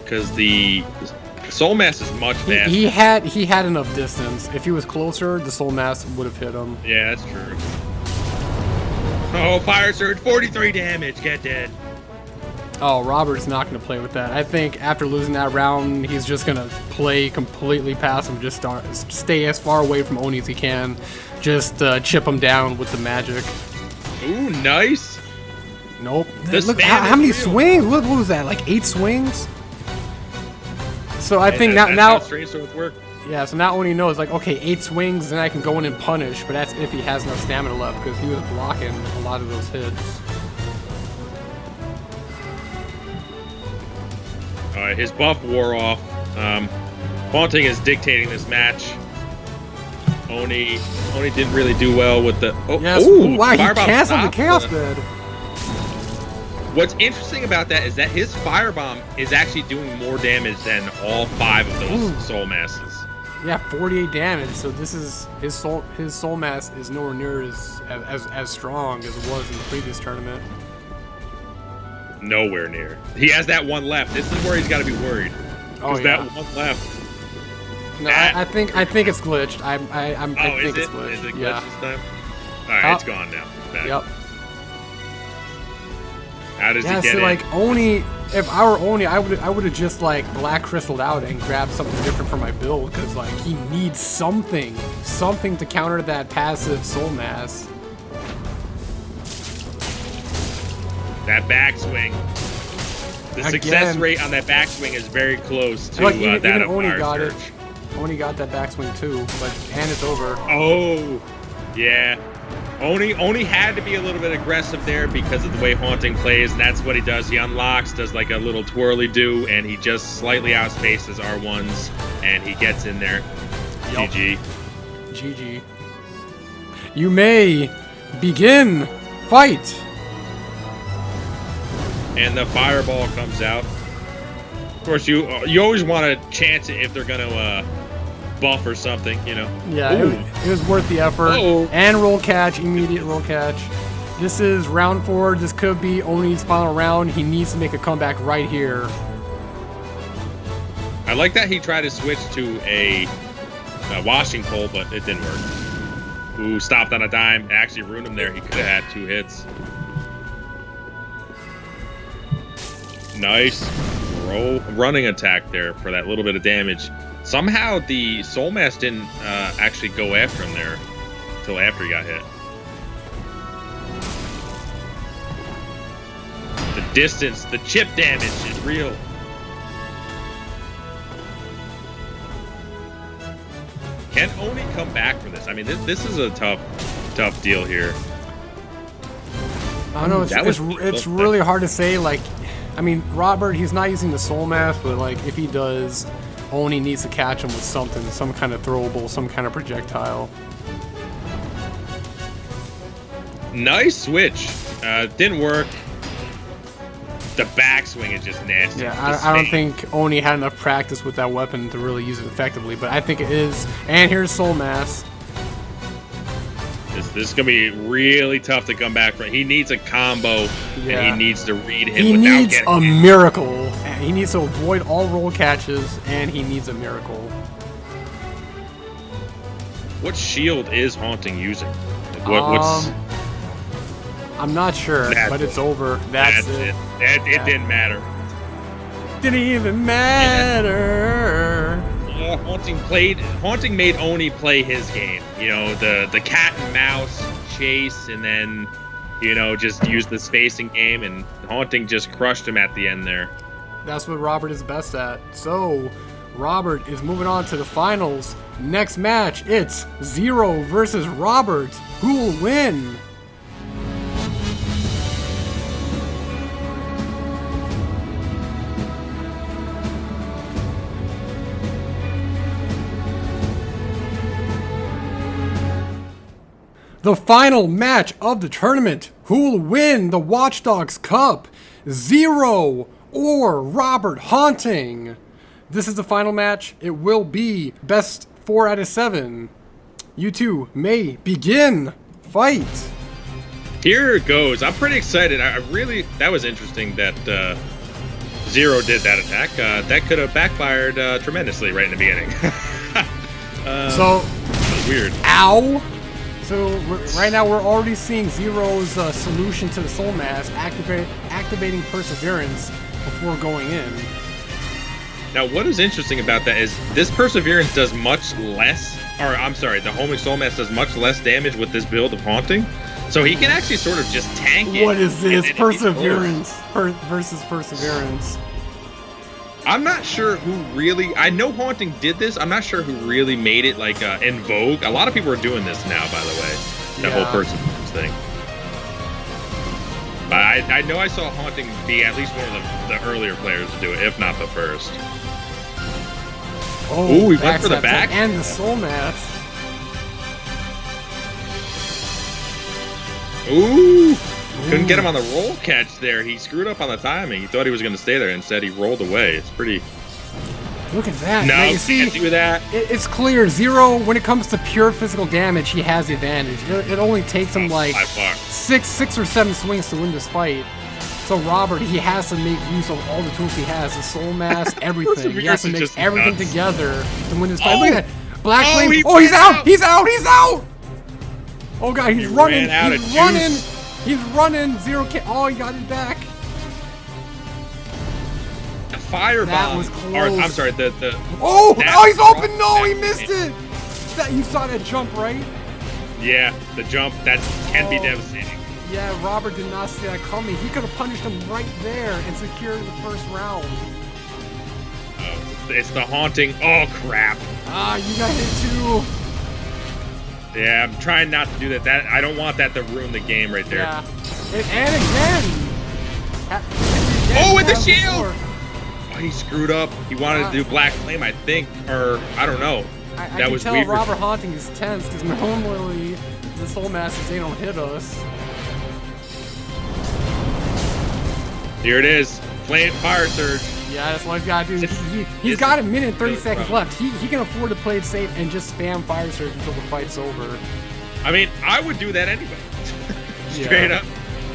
because the Soul Mass is much faster. He had enough distance. If he was closer, the Soul Mass would have hit him. Yeah, that's true. Oh, Fire Surge, 43 damage. Get dead. Oh, Robert's not going to play with that. I think after losing that round, he's just going to play completely past him. Just stay as far away from Oni as he can. Just chip him down with the magic. Ooh, nice. Nope. The Look, spam how many is real. swings? What was that? Like 8 swings? So I think That's now how strange swords work. yeah, so now Oni knows, like, okay, 8 swings, then I can go in and punish, but that's if he has enough stamina left, because he was blocking a lot of those hits. Alright, his buff wore off. Haunting is dictating this match. Oni didn't really do well with the... Oh, Yes, ooh, wow, he Firebomb canceled the stopped Chaos Bed. What's interesting about that is that his Firebomb is actually doing more damage than all 5 of those Soul Masses. Yeah, 48 damage, so this is... His soul mass is nowhere near as strong as it was in the previous tournament. Nowhere near. He has that one left. This is where he's got to be worried. Oh, There's yeah. that one left. No, I think it's glitched. I think Is it's glitched. it glitched Yeah. this time? Alright, it's gone now. Back. Yep. How does Yeah, he get so in? like Oni, if I were Oni, I would have just like black crystalled out and grabbed something different for my build, because like he needs something to counter that passive soul mass. That backswing. The success rate on that backswing is very close to Like even that of Oni Fire got Surge. it. Oni got that backswing too, and it's over. Oh, yeah. Oni had to be a little bit aggressive there because of the way Haunting plays, and that's what he does. He unlocks, does like a little twirly-do, and he just slightly outspaces R1s, and he gets in there. Yup. GG. GG. You may begin fight. And the Fireball comes out. Of course, you always want to chance it if they're going to buff or something, you know. Yeah, it was worth the effort. Uh-oh. And roll catch, immediate roll catch. This is round 4. This could be Oni's final round. He needs to make a comeback right here. I like that he tried to switch to a washing pole, but it didn't work. Ooh, stopped on a dime. It actually ruined him there. He could have had 2 hits. Nice running attack there for that little bit of damage. Somehow the Soul Mass didn't actually go after him there until after he got hit. The distance, the chip damage is real. Can Oni come back from this? I mean, this is a tough deal here. I don't know, it's really hard to say. Like, I mean, Robert, he's not using the Soul Mass, but like if he does, Oni needs to catch him with something, some kind of throwable, some kind of projectile. Nice switch. Didn't work. The backswing is just nasty. Yeah, I don't think Oni had enough practice with that weapon to really use it effectively, but I think it is. And here's Soul Mass. This is going to be really tough to come back from. He needs a combo, Yeah. and he needs to read him He without needs getting a hit. miracle. He needs to avoid all roll catches, and he needs a miracle. What shield is Haunting using? What's... I'm not sure, but it's over. That's it. It didn't matter. Didn't even matter. Yeah, Haunting made Oni play his game. You know, the cat and mouse chase, and then, you know, just use the spacing game, and Haunting just crushed him at the end there. That's what Robert is best at. So, Robert is moving on to the finals. Next match, it's Zero versus Robert. Who will win? The final match of the tournament. Who will win the Watch Dogs Cup? Zero or Robert Haunting? This is the final match. It will be best 4 out of 7. You two may begin. Fight. Here it goes. I'm pretty excited. That was interesting that Zero did that attack. That could have backfired tremendously right in the beginning. So, that was weird. ow. So right now we're already seeing Zero's solution to the Soul Mass, activating Perseverance before going in. Now, what is interesting about that is this Perseverance does much less, or I'm sorry, the Homing Soul Mass does much less damage with this build of Haunting. So he can actually sort of just tank it. What is this? Perseverance versus Perseverance. I'm not sure who really... I know Haunting did this. I'm not sure who really made it, like, in vogue. A lot of people are doing this now, by the way. The whole Perseverance thing. But I know I saw Haunting be at least one of the earlier players to do it, if not the first. Oh, ooh, he went for the back? And the Soul Mass. Ooh! Couldn't get him on the roll catch there. He screwed up on the timing. He thought he was going to stay there. Instead, he rolled away. It's pretty... Look at that. No, now, you see, can't do that. It's clear. Zero, when it comes to pure physical damage, he has the advantage. It only takes him like six or seven swings to win this fight. So Robert, he has to make use of all the tools he has. The Soul Mass, everything. He has to mix everything together to win this fight. Look at that. Black Flame. He's out! He's out! He's out! Oh, God, he's running. He's running. He's running. Zero can't. Oh, he got it back. The firebomb. That was close. Or, I'm sorry. Oh, he's open. No, he missed it. You saw that jump, right? Yeah, the jump. That can be devastating. Yeah, Robert did not see that coming. He could have punished him right there and secured the first round. Oh, it's the Haunting. Oh, crap. Ah, you got hit too. Yeah, I'm trying not to do that. I don't want that to ruin the game right there. Yeah. And again. Oh, with the shield! Oh, he screwed up. He wanted to do Black Flame, I think. Or, I don't know. I can tell weird. Robert Haunting is tense because normally the Soul Masters, they don't hit us. Here it is. Fire Surge. Yeah, that's what he's got to do. He's got a minute and 30 seconds left. He can afford to play it safe and just spam Fire Surge until the fight's over. I mean, I would do that anyway. Straight up.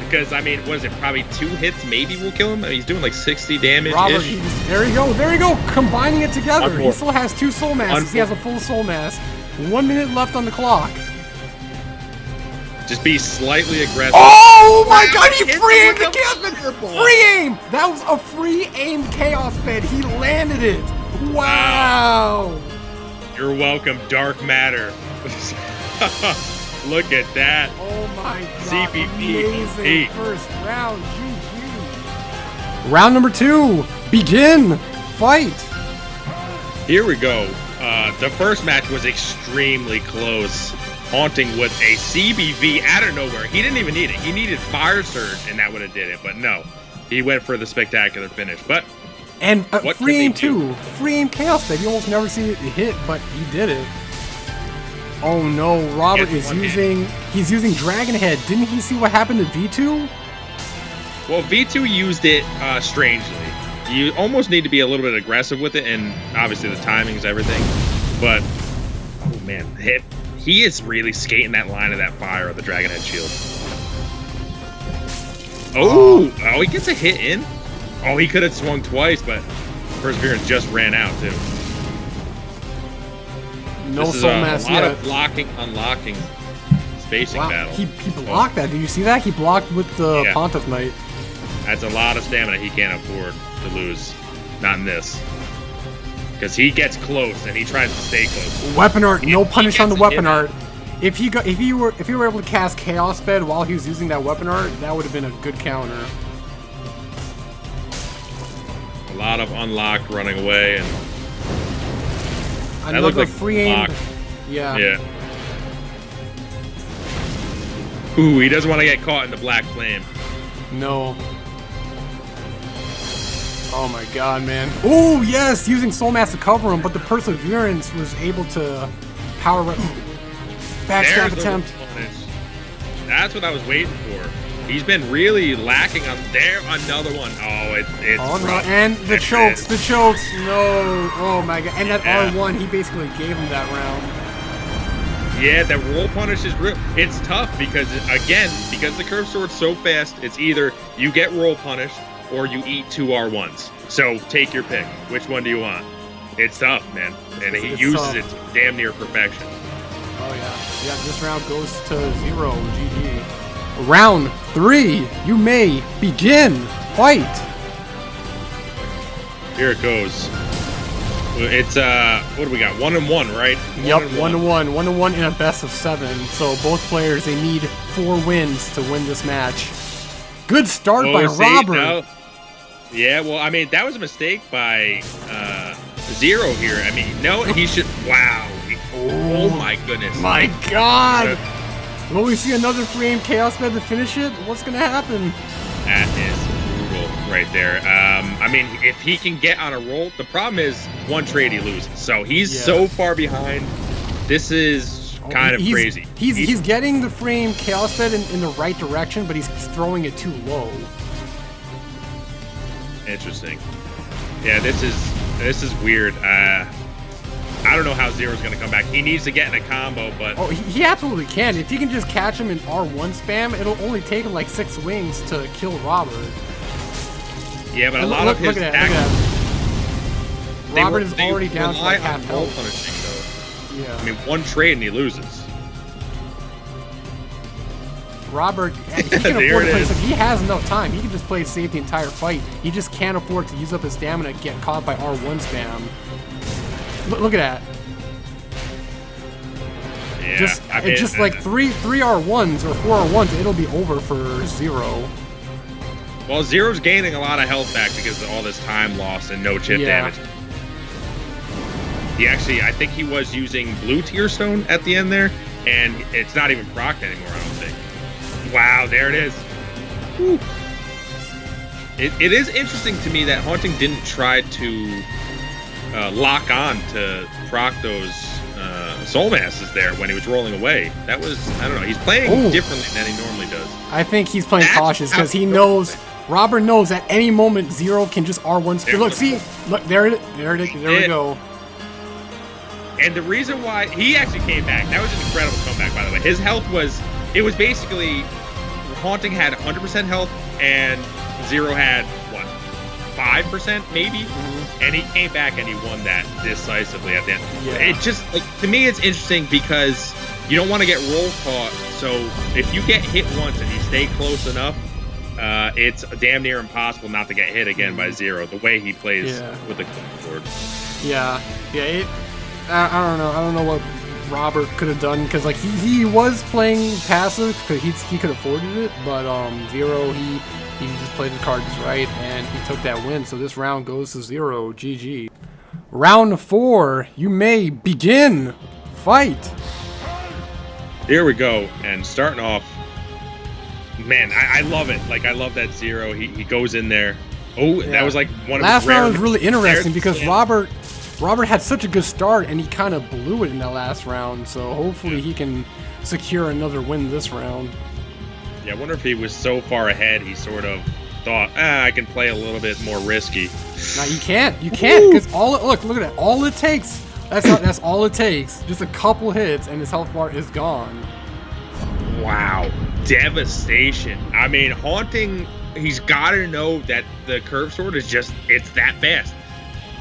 Because, I mean, what is it? Probably 2 hits maybe will kill him. I mean, he's doing like 60 damage. Robert, there you go. There you go. Combining it together. He still has 2 Soul Masses. He has a full Soul Mass. 1 minute left on the clock. Just be slightly aggressive. Oh my God! He free aimed the Chaos Bed. Free aim. That was a free aim Chaos Bed. He landed it. Wow. You're welcome, Dark Matter. Look at that. Oh my God! CPP. Amazing first round. GG. Round number 2. Begin. Fight. Here we go. The first match was extremely close. Haunting with a CBV out of nowhere. He didn't even need it. He needed Fire Surge, and that would have did it. But no, he went for the spectacular finish. But and free aim too. Free aim Chaos Bed. You almost never see it hit, but he did it. Oh no, Robert is using. He's using Dragon Head. Didn't he see what happened to V2? Well, V2 used it strangely. You almost need to be a little bit aggressive with it, and obviously the timing is everything. But oh man, hit. He is really skating that line of that fire of the Dragon Head shield. Oh, he gets a hit in. Oh, he could have swung twice, but Perseverance just ran out too. No Soul Mass yet. A lot of blocking, unlocking, spacing battle. He blocked that. Did you see that? He blocked with the Pontiff Knight. That's a lot of stamina he can't afford to lose. Not in this. Because he gets close and he tries to stay close. Weapon art, no punish on the weapon art. If you were able to cast Chaos Fed while he was using that weapon art, that would have been a good counter. A lot of unlocked running away and another like free aim. Yeah. Yeah. Ooh, he doesn't want to get caught in the Black Flame. No. Oh my God, man. Oh, yes, using Soul Mass to cover him, but the Perseverance was able to power backstab attempt. That's what I was waiting for. He's been really lacking on there. Another one. Oh, it's no. And the chokes, no. Oh my God. And that R1, he basically gave him that round. Yeah, that roll punish is real. It's tough because, again, because the curve sword's so fast, it's either you get roll punished or you eat 2 R1s. So take your pick. Which one do you want? It's tough, man. And he uses it to damn near perfection. Oh yeah. Yeah, this round goes to 0. GG. Round 3. You may begin. Fight. Here it goes. It's what do we got? 1-1, right? Yep, 1-1. 1-1 in a best of 7. So both players, they need 4 wins to win this match. Good start by Robert. No. Yeah, well, I mean, that was a mistake by Zero here. I mean, no, he should. Wow. Oh my goodness. My God. Will we see another frame Chaos Med to finish it? What's gonna happen? That is brutal right there. I mean, if he can get on a roll, the problem is one trade he loses. So he's so far behind. This is kind of crazy. He's getting the frame Chaos Med in the right direction, but he's throwing it too low. Interesting. Yeah, this is weird. I don't know how Zero's going to come back. He needs to get in a combo, but... Oh, he absolutely can. If he can just catch him in R1 spam, it'll only take him like 6 wings to kill Robert. Yeah, but a lot of his... Look at that. Robert is already down to like half health. Yeah. I mean, one trade and he loses. Robert, he can afford to play. So he has enough time. He can just play safe the entire fight. He just can't afford to use up his stamina and get caught by R1 spam. Look at that. Yeah, it's just like three R1s or 4 R1s. It'll be over for Zero. Well, Zero's gaining a lot of health back because of all this time loss and no chip damage. He actually, I think he was using blue tier stone at the end there, and it's not even procced anymore, I don't think. Wow, there it is. Whew. It is interesting to me that Haunting didn't try to lock on to proc those soul masses there when he was rolling away. That was, I don't know, he's playing differently than he normally does. I think he's playing cautious because he knows, Robert knows at any moment Zero can just R1 speed. Look, see, look, there we go. And the reason why he actually came back, that was an incredible comeback, by the way. His health was, it was basically, Haunting had 100% health and Zero had, what, 5% maybe? And he came back and he won that decisively at the end. Yeah. It just, like, to me, it's interesting because you don't want to get roll caught. So if you get hit once and you stay close enough, it's damn near impossible not to get hit again by Zero. The way he plays with the board. Yeah. I don't know what Robert could have done because like he was playing passive because he could have afforded it, but Zero he just played the cards right and he took that win. So this round goes to Zero. GG. Round 4. You may begin. Fight. Here we go. And starting off, man, I love it. Like I love that Zero. He goes in there. Oh, that was like one of last his rare round was really interesting because Robert had such a good start and he kind of blew it in that last round. So hopefully he can secure another win this round. Yeah, I wonder if he was so far ahead he sort of thought, I can play a little bit more risky. No, you can't because look at that. All it takes. That's all it takes. Just a couple hits and his health bar is gone. Wow, devastation. I mean, Haunting, he's got to know that the curve sword is just, it's that fast.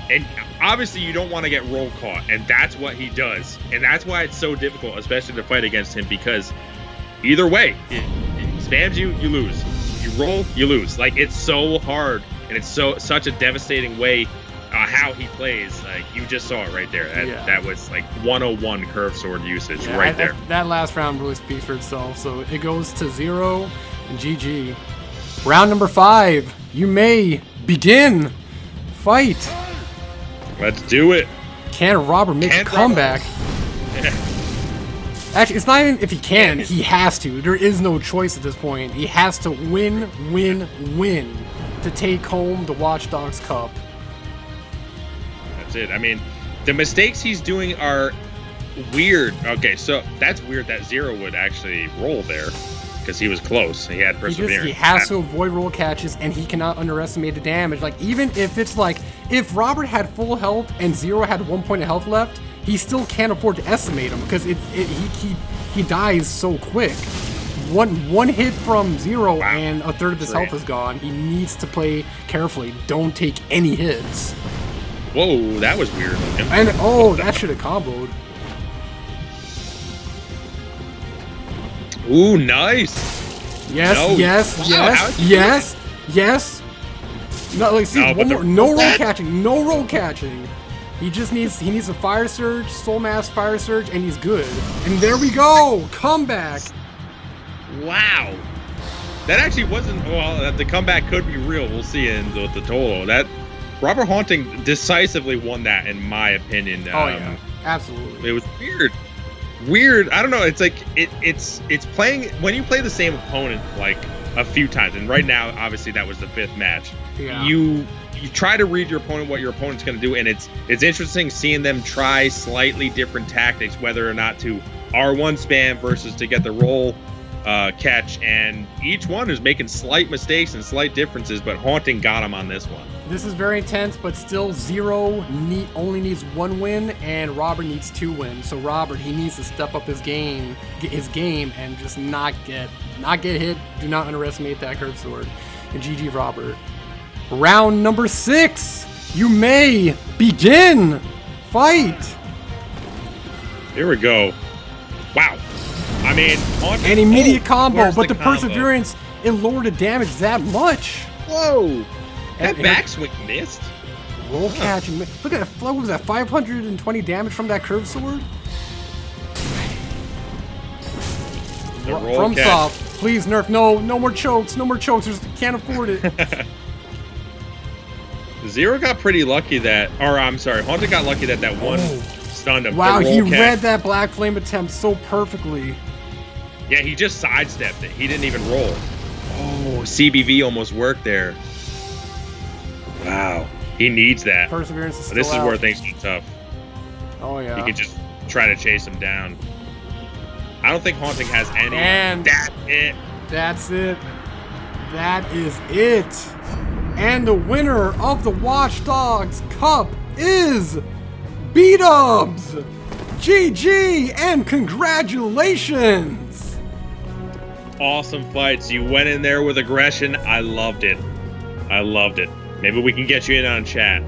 And obviously you don't want to get roll caught, and that's what he does. And that's why it's so difficult, especially to fight against him, because either way, it spams you, you lose. You roll, you lose. Like, it's so hard, and it's such a devastating way how he plays. Like, you just saw it right there. That was like 101 curve sword usage right there. That last round really speaks for itself. So it goes to Zero and GG. Round number 5. You may begin. Fight. Let's do it. Can Robert make a comeback? Actually, it's not even if he can. He has to. There is no choice at this point. He has to win to take home the Watch Dogs Cup. That's it. I mean, the mistakes he's doing are weird. Okay, so that's weird that Zero would actually roll there because he was close. He had perseverance. He has to avoid roll catches, and he cannot underestimate the damage. Like, even if it's like, if Robert had full health and Zero had 1 point of health left, he still can't afford to estimate him because he dies so quick. One hit from Zero and a third of his health is gone. He needs to play carefully. Don't take any hits. Whoa, that was weird. And that should have comboed. Ooh, nice. Yes, No. yes, Wow, yes, how's he yes, yes. No, like, see, No, but one more. the- No roll that- catching. No roll catching. He needs a fire surge, soul mass fire surge, and he's good. And there we go. Comeback. Wow. That actually wasn't. Well, the comeback could be real. We'll see in the total. That Robert Haunting decisively won that, in my opinion. Oh yeah, absolutely. It was weird. Weird. I don't know. It's like it's playing when you play the same opponent like a few times, and right now, obviously, that was the 5th match. Yeah. You try to read your opponent, what your opponent's going to do, and it's interesting seeing them try slightly different tactics, whether or not to R1 spam versus to get the roll catch, and each one is making slight mistakes and slight differences, but Haunting got him on this one. This is very intense, but still only needs 1 win, and Robert needs 2 wins. So Robert, he needs to step up his game, and just not get hit. Do not underestimate that curve sword. And GG Robert. Round number 6. You may begin. Fight. Here we go. Wow. I mean, Haunting, An immediate combo, where's but the combo? perseverance, it lowered the damage that much. Whoa. That And- backswing missed. Roll catching. Look at that. What was that? 520 damage from that curve sword? The roll From catch. soft. Please nerf. No more chokes. No more chokes. Can't afford it. Zero got pretty lucky Haunting got lucky that one stunned him. Wow, The roll he catch. read that black flame attempt so perfectly. Yeah, he just sidestepped it. He didn't even roll. Oh, CBV almost worked there. Wow. He needs that. Perseverance is still This is out. where things get tough. Oh yeah. He can just try to chase him down. I don't think Haunting has any. And- That's it. That's it. That is it. And the winner of the Watch Dogs Cup is B-Dubs. GG and congratulations. Awesome fights. You went in there with aggression. I loved it. I loved it. Maybe we can get you in on chat.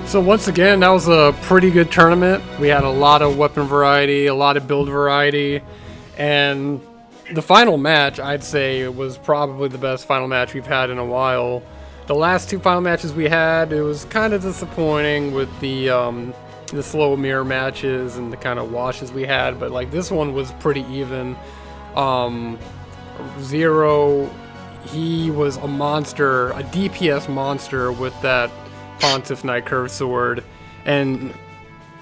So once again, that was a pretty good tournament. We had a lot of weapon variety, a lot of build variety, and the final match, I'd say, was probably the best final match we've had in a while. The last 2 final matches we had, it was kind of disappointing with the slow mirror matches and the kind of washes we had, but like this one was pretty even. Zero, he was a monster, a DPS monster with that Pontiff Knight Curved Sword, and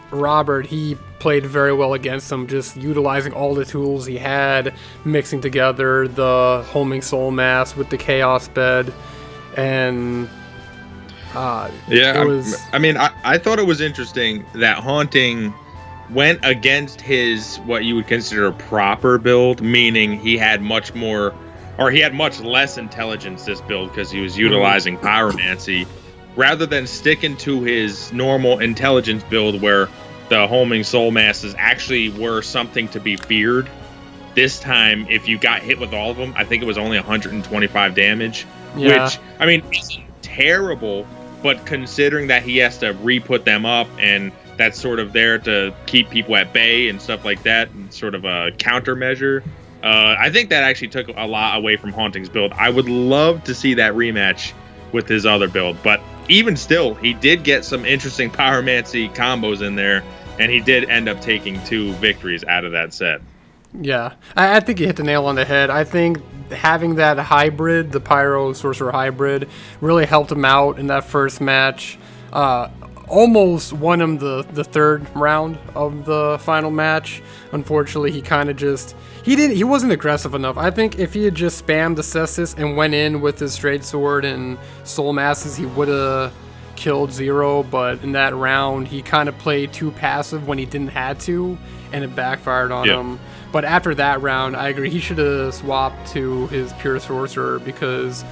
Robert, he played very well against him, just utilizing all the tools he had, mixing together the homing soul mass with the chaos bed, and Yeah, it was I thought it was interesting that Haunting went against his what you would consider a proper build, meaning he had much less intelligence this build because he was utilizing pyromancy, rather than sticking to his normal intelligence build where the homing soul masses actually were something to be feared. This time, if you got hit with all of them, I think it was only 125 damage, Yeah. which, I mean, isn't terrible, but considering that he has to re-put them up, and that's sort of there to keep people at bay and stuff like that, and sort of a countermeasure, I think that actually took a lot away from Haunting's build. I would love to see that rematch with his other build, but even still, he did get some interesting pyromancy combos in there, and he did end up taking 2 victories out of that set. Yeah, I think you hit the nail on the head. I think having that hybrid, the Pyro Sorcerer hybrid, really helped him out in that first match. Almost won him the 3rd round of the final match. Unfortunately, he kind of just... He wasn't aggressive enough. I think if he had just spammed the Cestus and went in with his straight sword and soul masses, he would have killed Zero, but in that round he kind of played too passive when he didn't have to, and it backfired on him. But after that round, I agree, he should have swapped to his pure sorcerer, because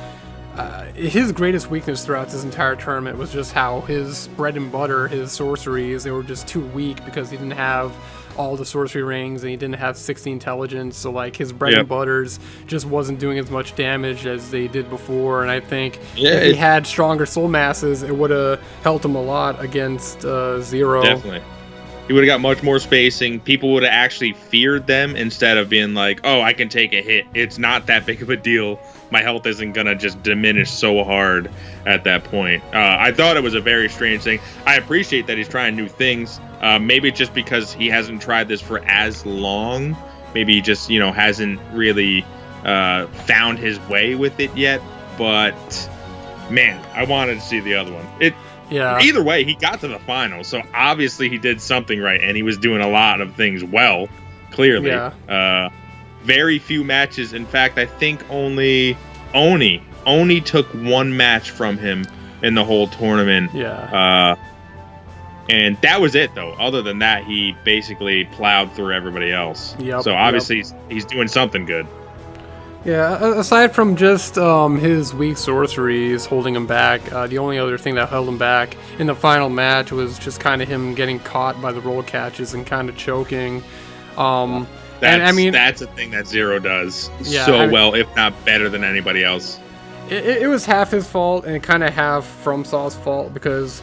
his greatest weakness throughout this entire tournament was just how his bread and butter, his sorceries, they were just too weak because he didn't have all the sorcery rings and he didn't have 60 intelligence. So like his bread and butters just wasn't doing as much damage as they did before. And I think if he had stronger soul masses, it would have helped him a lot against Zero. Definitely. He would have got much more spacing. People would have actually feared them instead of being like, oh, I can take a hit. It's not that big of a deal. My health isn't going to just diminish so hard at that point. I thought it was a very strange thing. I appreciate that he's trying new things. Maybe just because he hasn't tried this for as long. Maybe he just, hasn't really found his way with it yet. But, man, I wanted to see the other one. Either way, he got to the final, so obviously he did something right, and he was doing a lot of things well, clearly. Very few matches. In fact, I think only Oni took one match from him in the whole tournament. And that was it, though. Other than that, he basically plowed through everybody else. So obviously he's doing something good. Yeah, aside from just his weak sorceries holding him back, the only other thing that held him back in the final match was just kind of him getting caught by the roll catches and kind of choking. That's a thing that Zero does well, if not better than anybody else. It was half his fault and kind of half FromSoft's fault, because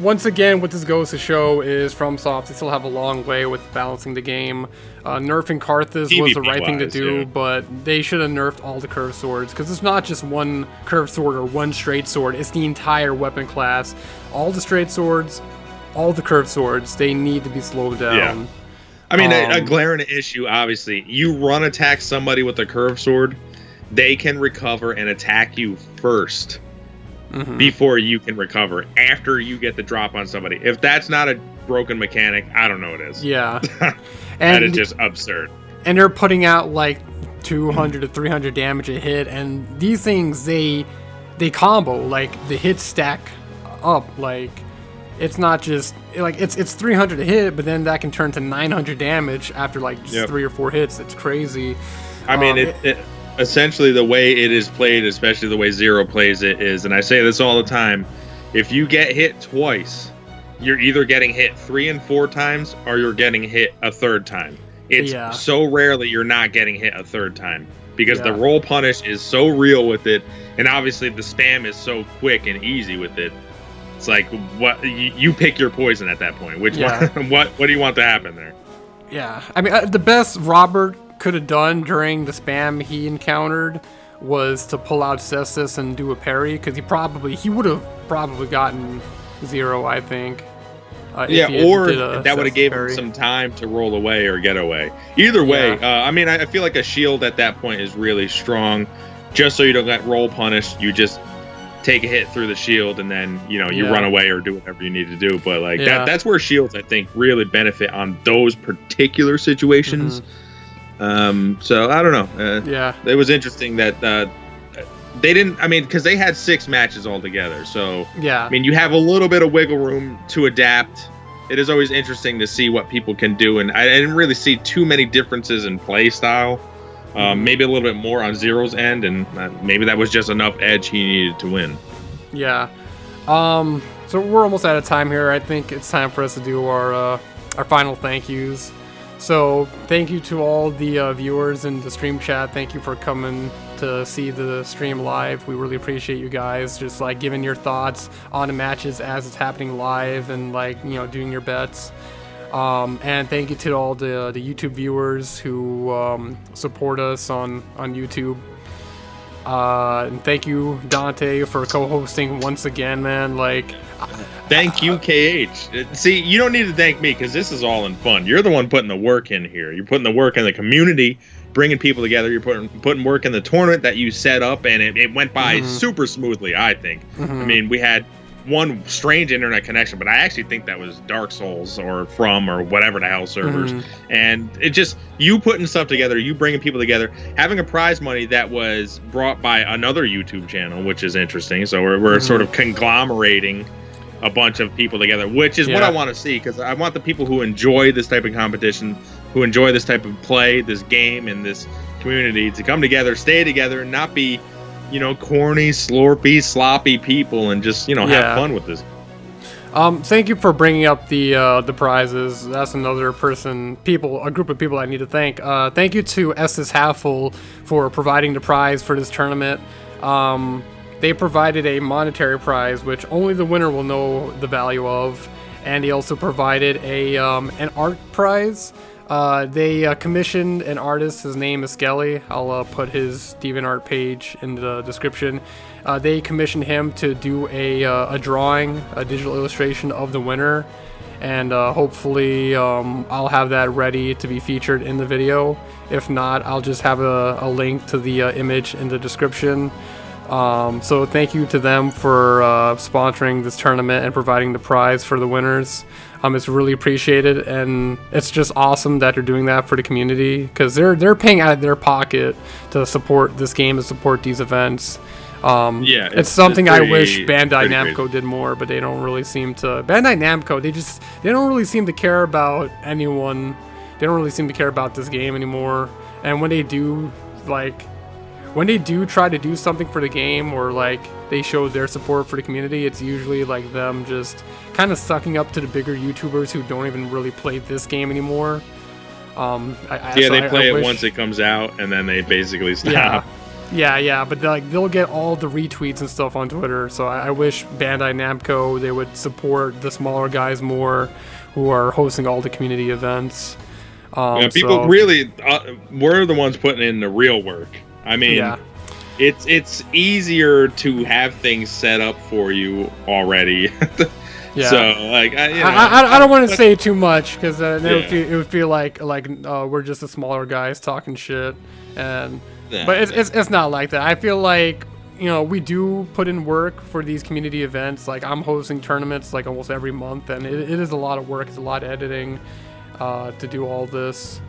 once again, what this goes to show is FromSoft, they still have a long way with balancing the game. Nerfing Karthus was the right thing to do, but they should have nerfed all the curved swords, because it's not just one curved sword or one straight sword, it's the entire weapon class. All the straight swords, all the curved swords, they need to be slowed down. A glaring issue, obviously. You attack somebody with a curved sword, they can recover and attack you first. Before you can recover, after you get the drop on somebody. If that's not a broken mechanic, I don't know what is. That is just absurd. And they're putting out like 200 to 300 damage a hit, and these things, they combo, like the hits stack up. Like it's not just like it's 300 a hit, but then that can turn to 900 damage after like just 3 or 4 hits. It's crazy. Essentially, the way it is played, especially the way Zero plays it, is, and I say this all the time, if you get hit twice, you're either getting hit 3 and 4 times, or you're getting hit a third time. It's so rarely you're not getting hit a third time, because the roll punish is so real with it, and obviously the spam is so quick and easy with it. It's like, what you pick your poison at that point. Which one, what do you want to happen there? The best Robert could have done during the spam he encountered was to pull out Cestus and do a parry, because he would have probably gotten Zero, I think. Or that would have gave him some time to roll away or get away. Either way, I feel like a shield at that point is really strong. Just so you don't get roll punished, you just take a hit through the shield, and then you run away or do whatever you need to do. But like that's where shields, I think, really benefit on those particular situations. So I don't know. It was interesting that they didn't. Because they had 6 matches altogether. So you have a little bit of wiggle room to adapt. It is always interesting to see what people can do, and I didn't really see too many differences in play style. Maybe a little bit more on Zero's end, and maybe that was just enough edge he needed to win. So we're almost out of time here. I think it's time for us to do our final thank yous. So thank you to all the viewers in the stream chat. Thank you for coming to see the stream live. We really appreciate you guys just like giving your thoughts on the matches as it's happening live, and doing your bets. And thank you to all the YouTube viewers who support us on YouTube. And thank you, Dante, for co-hosting once again, man. Thank you, KH. See, you don't need to thank me, because this is all in fun. You're the one putting the work in here. You're putting the work in the community, bringing people together. You're putting work in the tournament that you set up, and it went by super smoothly, I think. We had one strange internet connection, but I actually think that was Dark Souls or whatever the hell servers. And it just, you putting stuff together, you bringing people together, having a prize money that was brought by another YouTube channel, which is interesting. So we're sort of conglomerating a bunch of people together, which is what I want to see, because I want the people who enjoy this type of competition, who enjoy this type of play, this game, and this community to come together, stay together, and not be, corny, slorpy, sloppy people, and just, have fun with this. Thank you for bringing up the prizes. That's another a group of people I need to thank. Thank you to Estushalffull for providing the prize for this tournament. They provided a monetary prize, which only the winner will know the value of, and he also provided an art prize. They commissioned an artist. His name is Skelly. I'll put his DeviantArt page in the description. They commissioned him to do a drawing, a digital illustration of the winner, and hopefully I'll have that ready to be featured in the video. If not, I'll just have a link to the image in the description. So thank you to them for sponsoring this tournament and providing the prize for the winners. It's really appreciated, and it's just awesome that they're doing that for the community, because they're paying out of their pocket to support this game and support these events. It's something I wish Bandai Namco did more, but they don't really seem to. Bandai Namco, they don't really seem to care about anyone. They don't really seem to care about this game anymore. And when they do, when they do try to do something for the game, or they show their support for the community, it's usually them just kind of sucking up to the bigger YouTubers who don't even really play this game anymore. They play it once it comes out, and then they basically stop. Yeah, but they'll get all the retweets and stuff on Twitter. So I wish Bandai Namco, they would support the smaller guys more, who are hosting all the community events. People really, we're the ones putting in the real work. I mean, it's easier to have things set up for you already. So I don't want to say too much, because it would feel like we're just the smaller guys talking shit, but it's not like that. I feel like we do put in work for these community events. I'm hosting tournaments almost every month, and it is a lot of work. It's a lot of editing to do all this.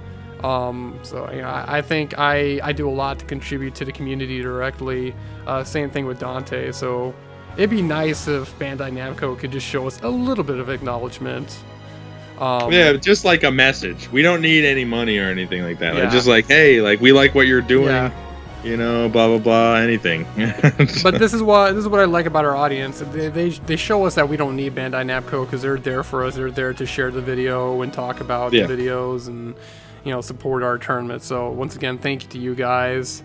I think I do a lot to contribute to the community directly. Same thing with Dante. So it'd be nice if Bandai Namco could just show us a little bit of acknowledgement. Just like a message. We don't need any money or anything like that. Just hey, we like what you're doing. Blah blah blah. Anything. But this is what I like about our audience. They show us that we don't need Bandai Namco, because they're there for us. They're there to share the video and talk about the videos and support our tournament. So once again, thank you to you guys.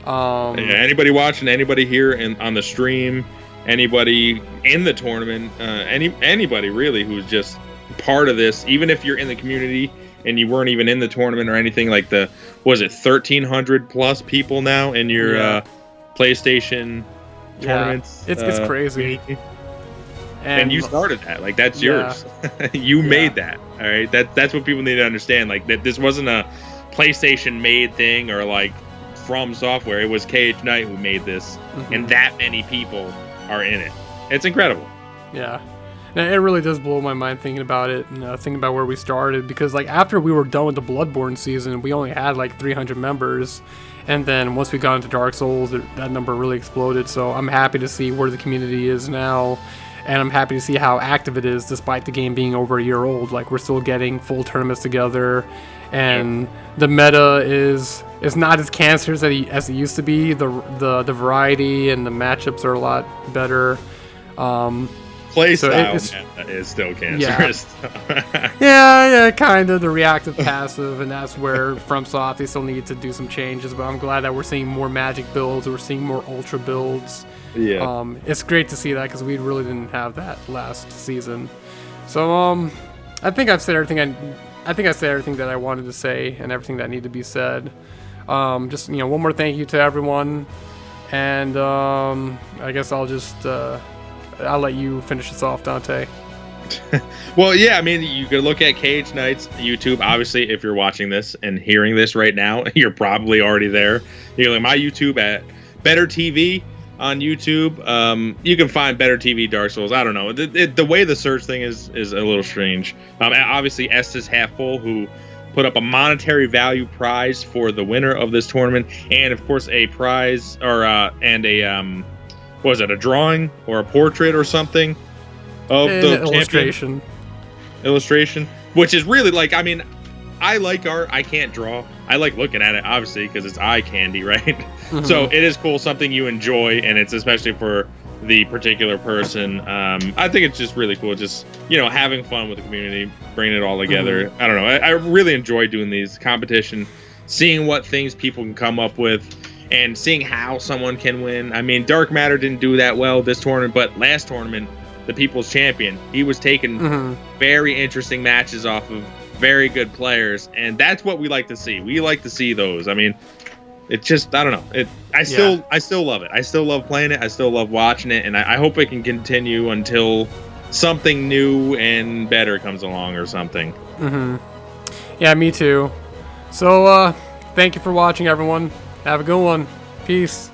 Anybody watching, anybody here on the stream, anybody in the tournament, anybody really who's just part of this, even if you're in the community and you weren't even in the tournament or anything, was it 1,300 plus people now in your PlayStation tournaments? It's crazy. And you started that. That's yours. You made that. All right. That's what people need to understand. That this wasn't a PlayStation made thing or from software. It was KH Knight who made this, and that many people are in it. It's incredible. Yeah. Now, it really does blow my mind thinking about it, and thinking about where we started, because after we were done with the Bloodborne season, we only had 300 members, and then once we got into Dark Souls, that number really exploded. So I'm happy to see where the community is now, and I'm happy to see how active it is, despite the game being over a year old. We're still getting full tournaments together, and the meta is not as cancerous as it used to be. The variety and the matchups are a lot better. Playstyle is still cancerous. Yeah, kind of the reactive passive, and that's where FromSoft, they still need to do some changes. But I'm glad that we're seeing more magic builds, we're seeing more ultra builds. It's great to see that, because we really didn't have that last season. So I think I've said everything. I think I said everything that I wanted to say and everything that needed to be said. Just one more thank you to everyone, and I guess I'll just. I'll let you finish this off, Dante. Well, yeah, I mean, you could look at KH Knight's YouTube. Obviously, if you're watching this and hearing this right now, you're probably already there. You can look at my YouTube at Better TV. on YouTube. You can find Better TV Dark Souls. I don't know. The way the search thing is a little strange. Obviously, Estushalffull, who put up a monetary value prize for the winner of this tournament, and of course a prize what was it, a drawing or a portrait or something of the illustration, which is really like, I mean, I like art. I can't draw. I like looking at it, obviously, because it's eye candy, right? Mm-hmm. So it is cool, something you enjoy, and it's especially for the particular person. I think it's just really cool, just, you know, having fun with the community, bringing it all together. I don't know. I really enjoy doing these competition, seeing what things people can come up with, and seeing how someone can win. I mean, Dark Matter didn't do that well this tournament, but last tournament, the People's Champion, he was taking very interesting matches off of very good players, and that's what we like to see. We like to see those. I mean, it just, I don't know. I still love it. I still love playing it. I still love watching it, and I hope it can continue until something new and better comes along or something. Yeah, me too. So, thank you for watching, everyone. Have a good one. Peace.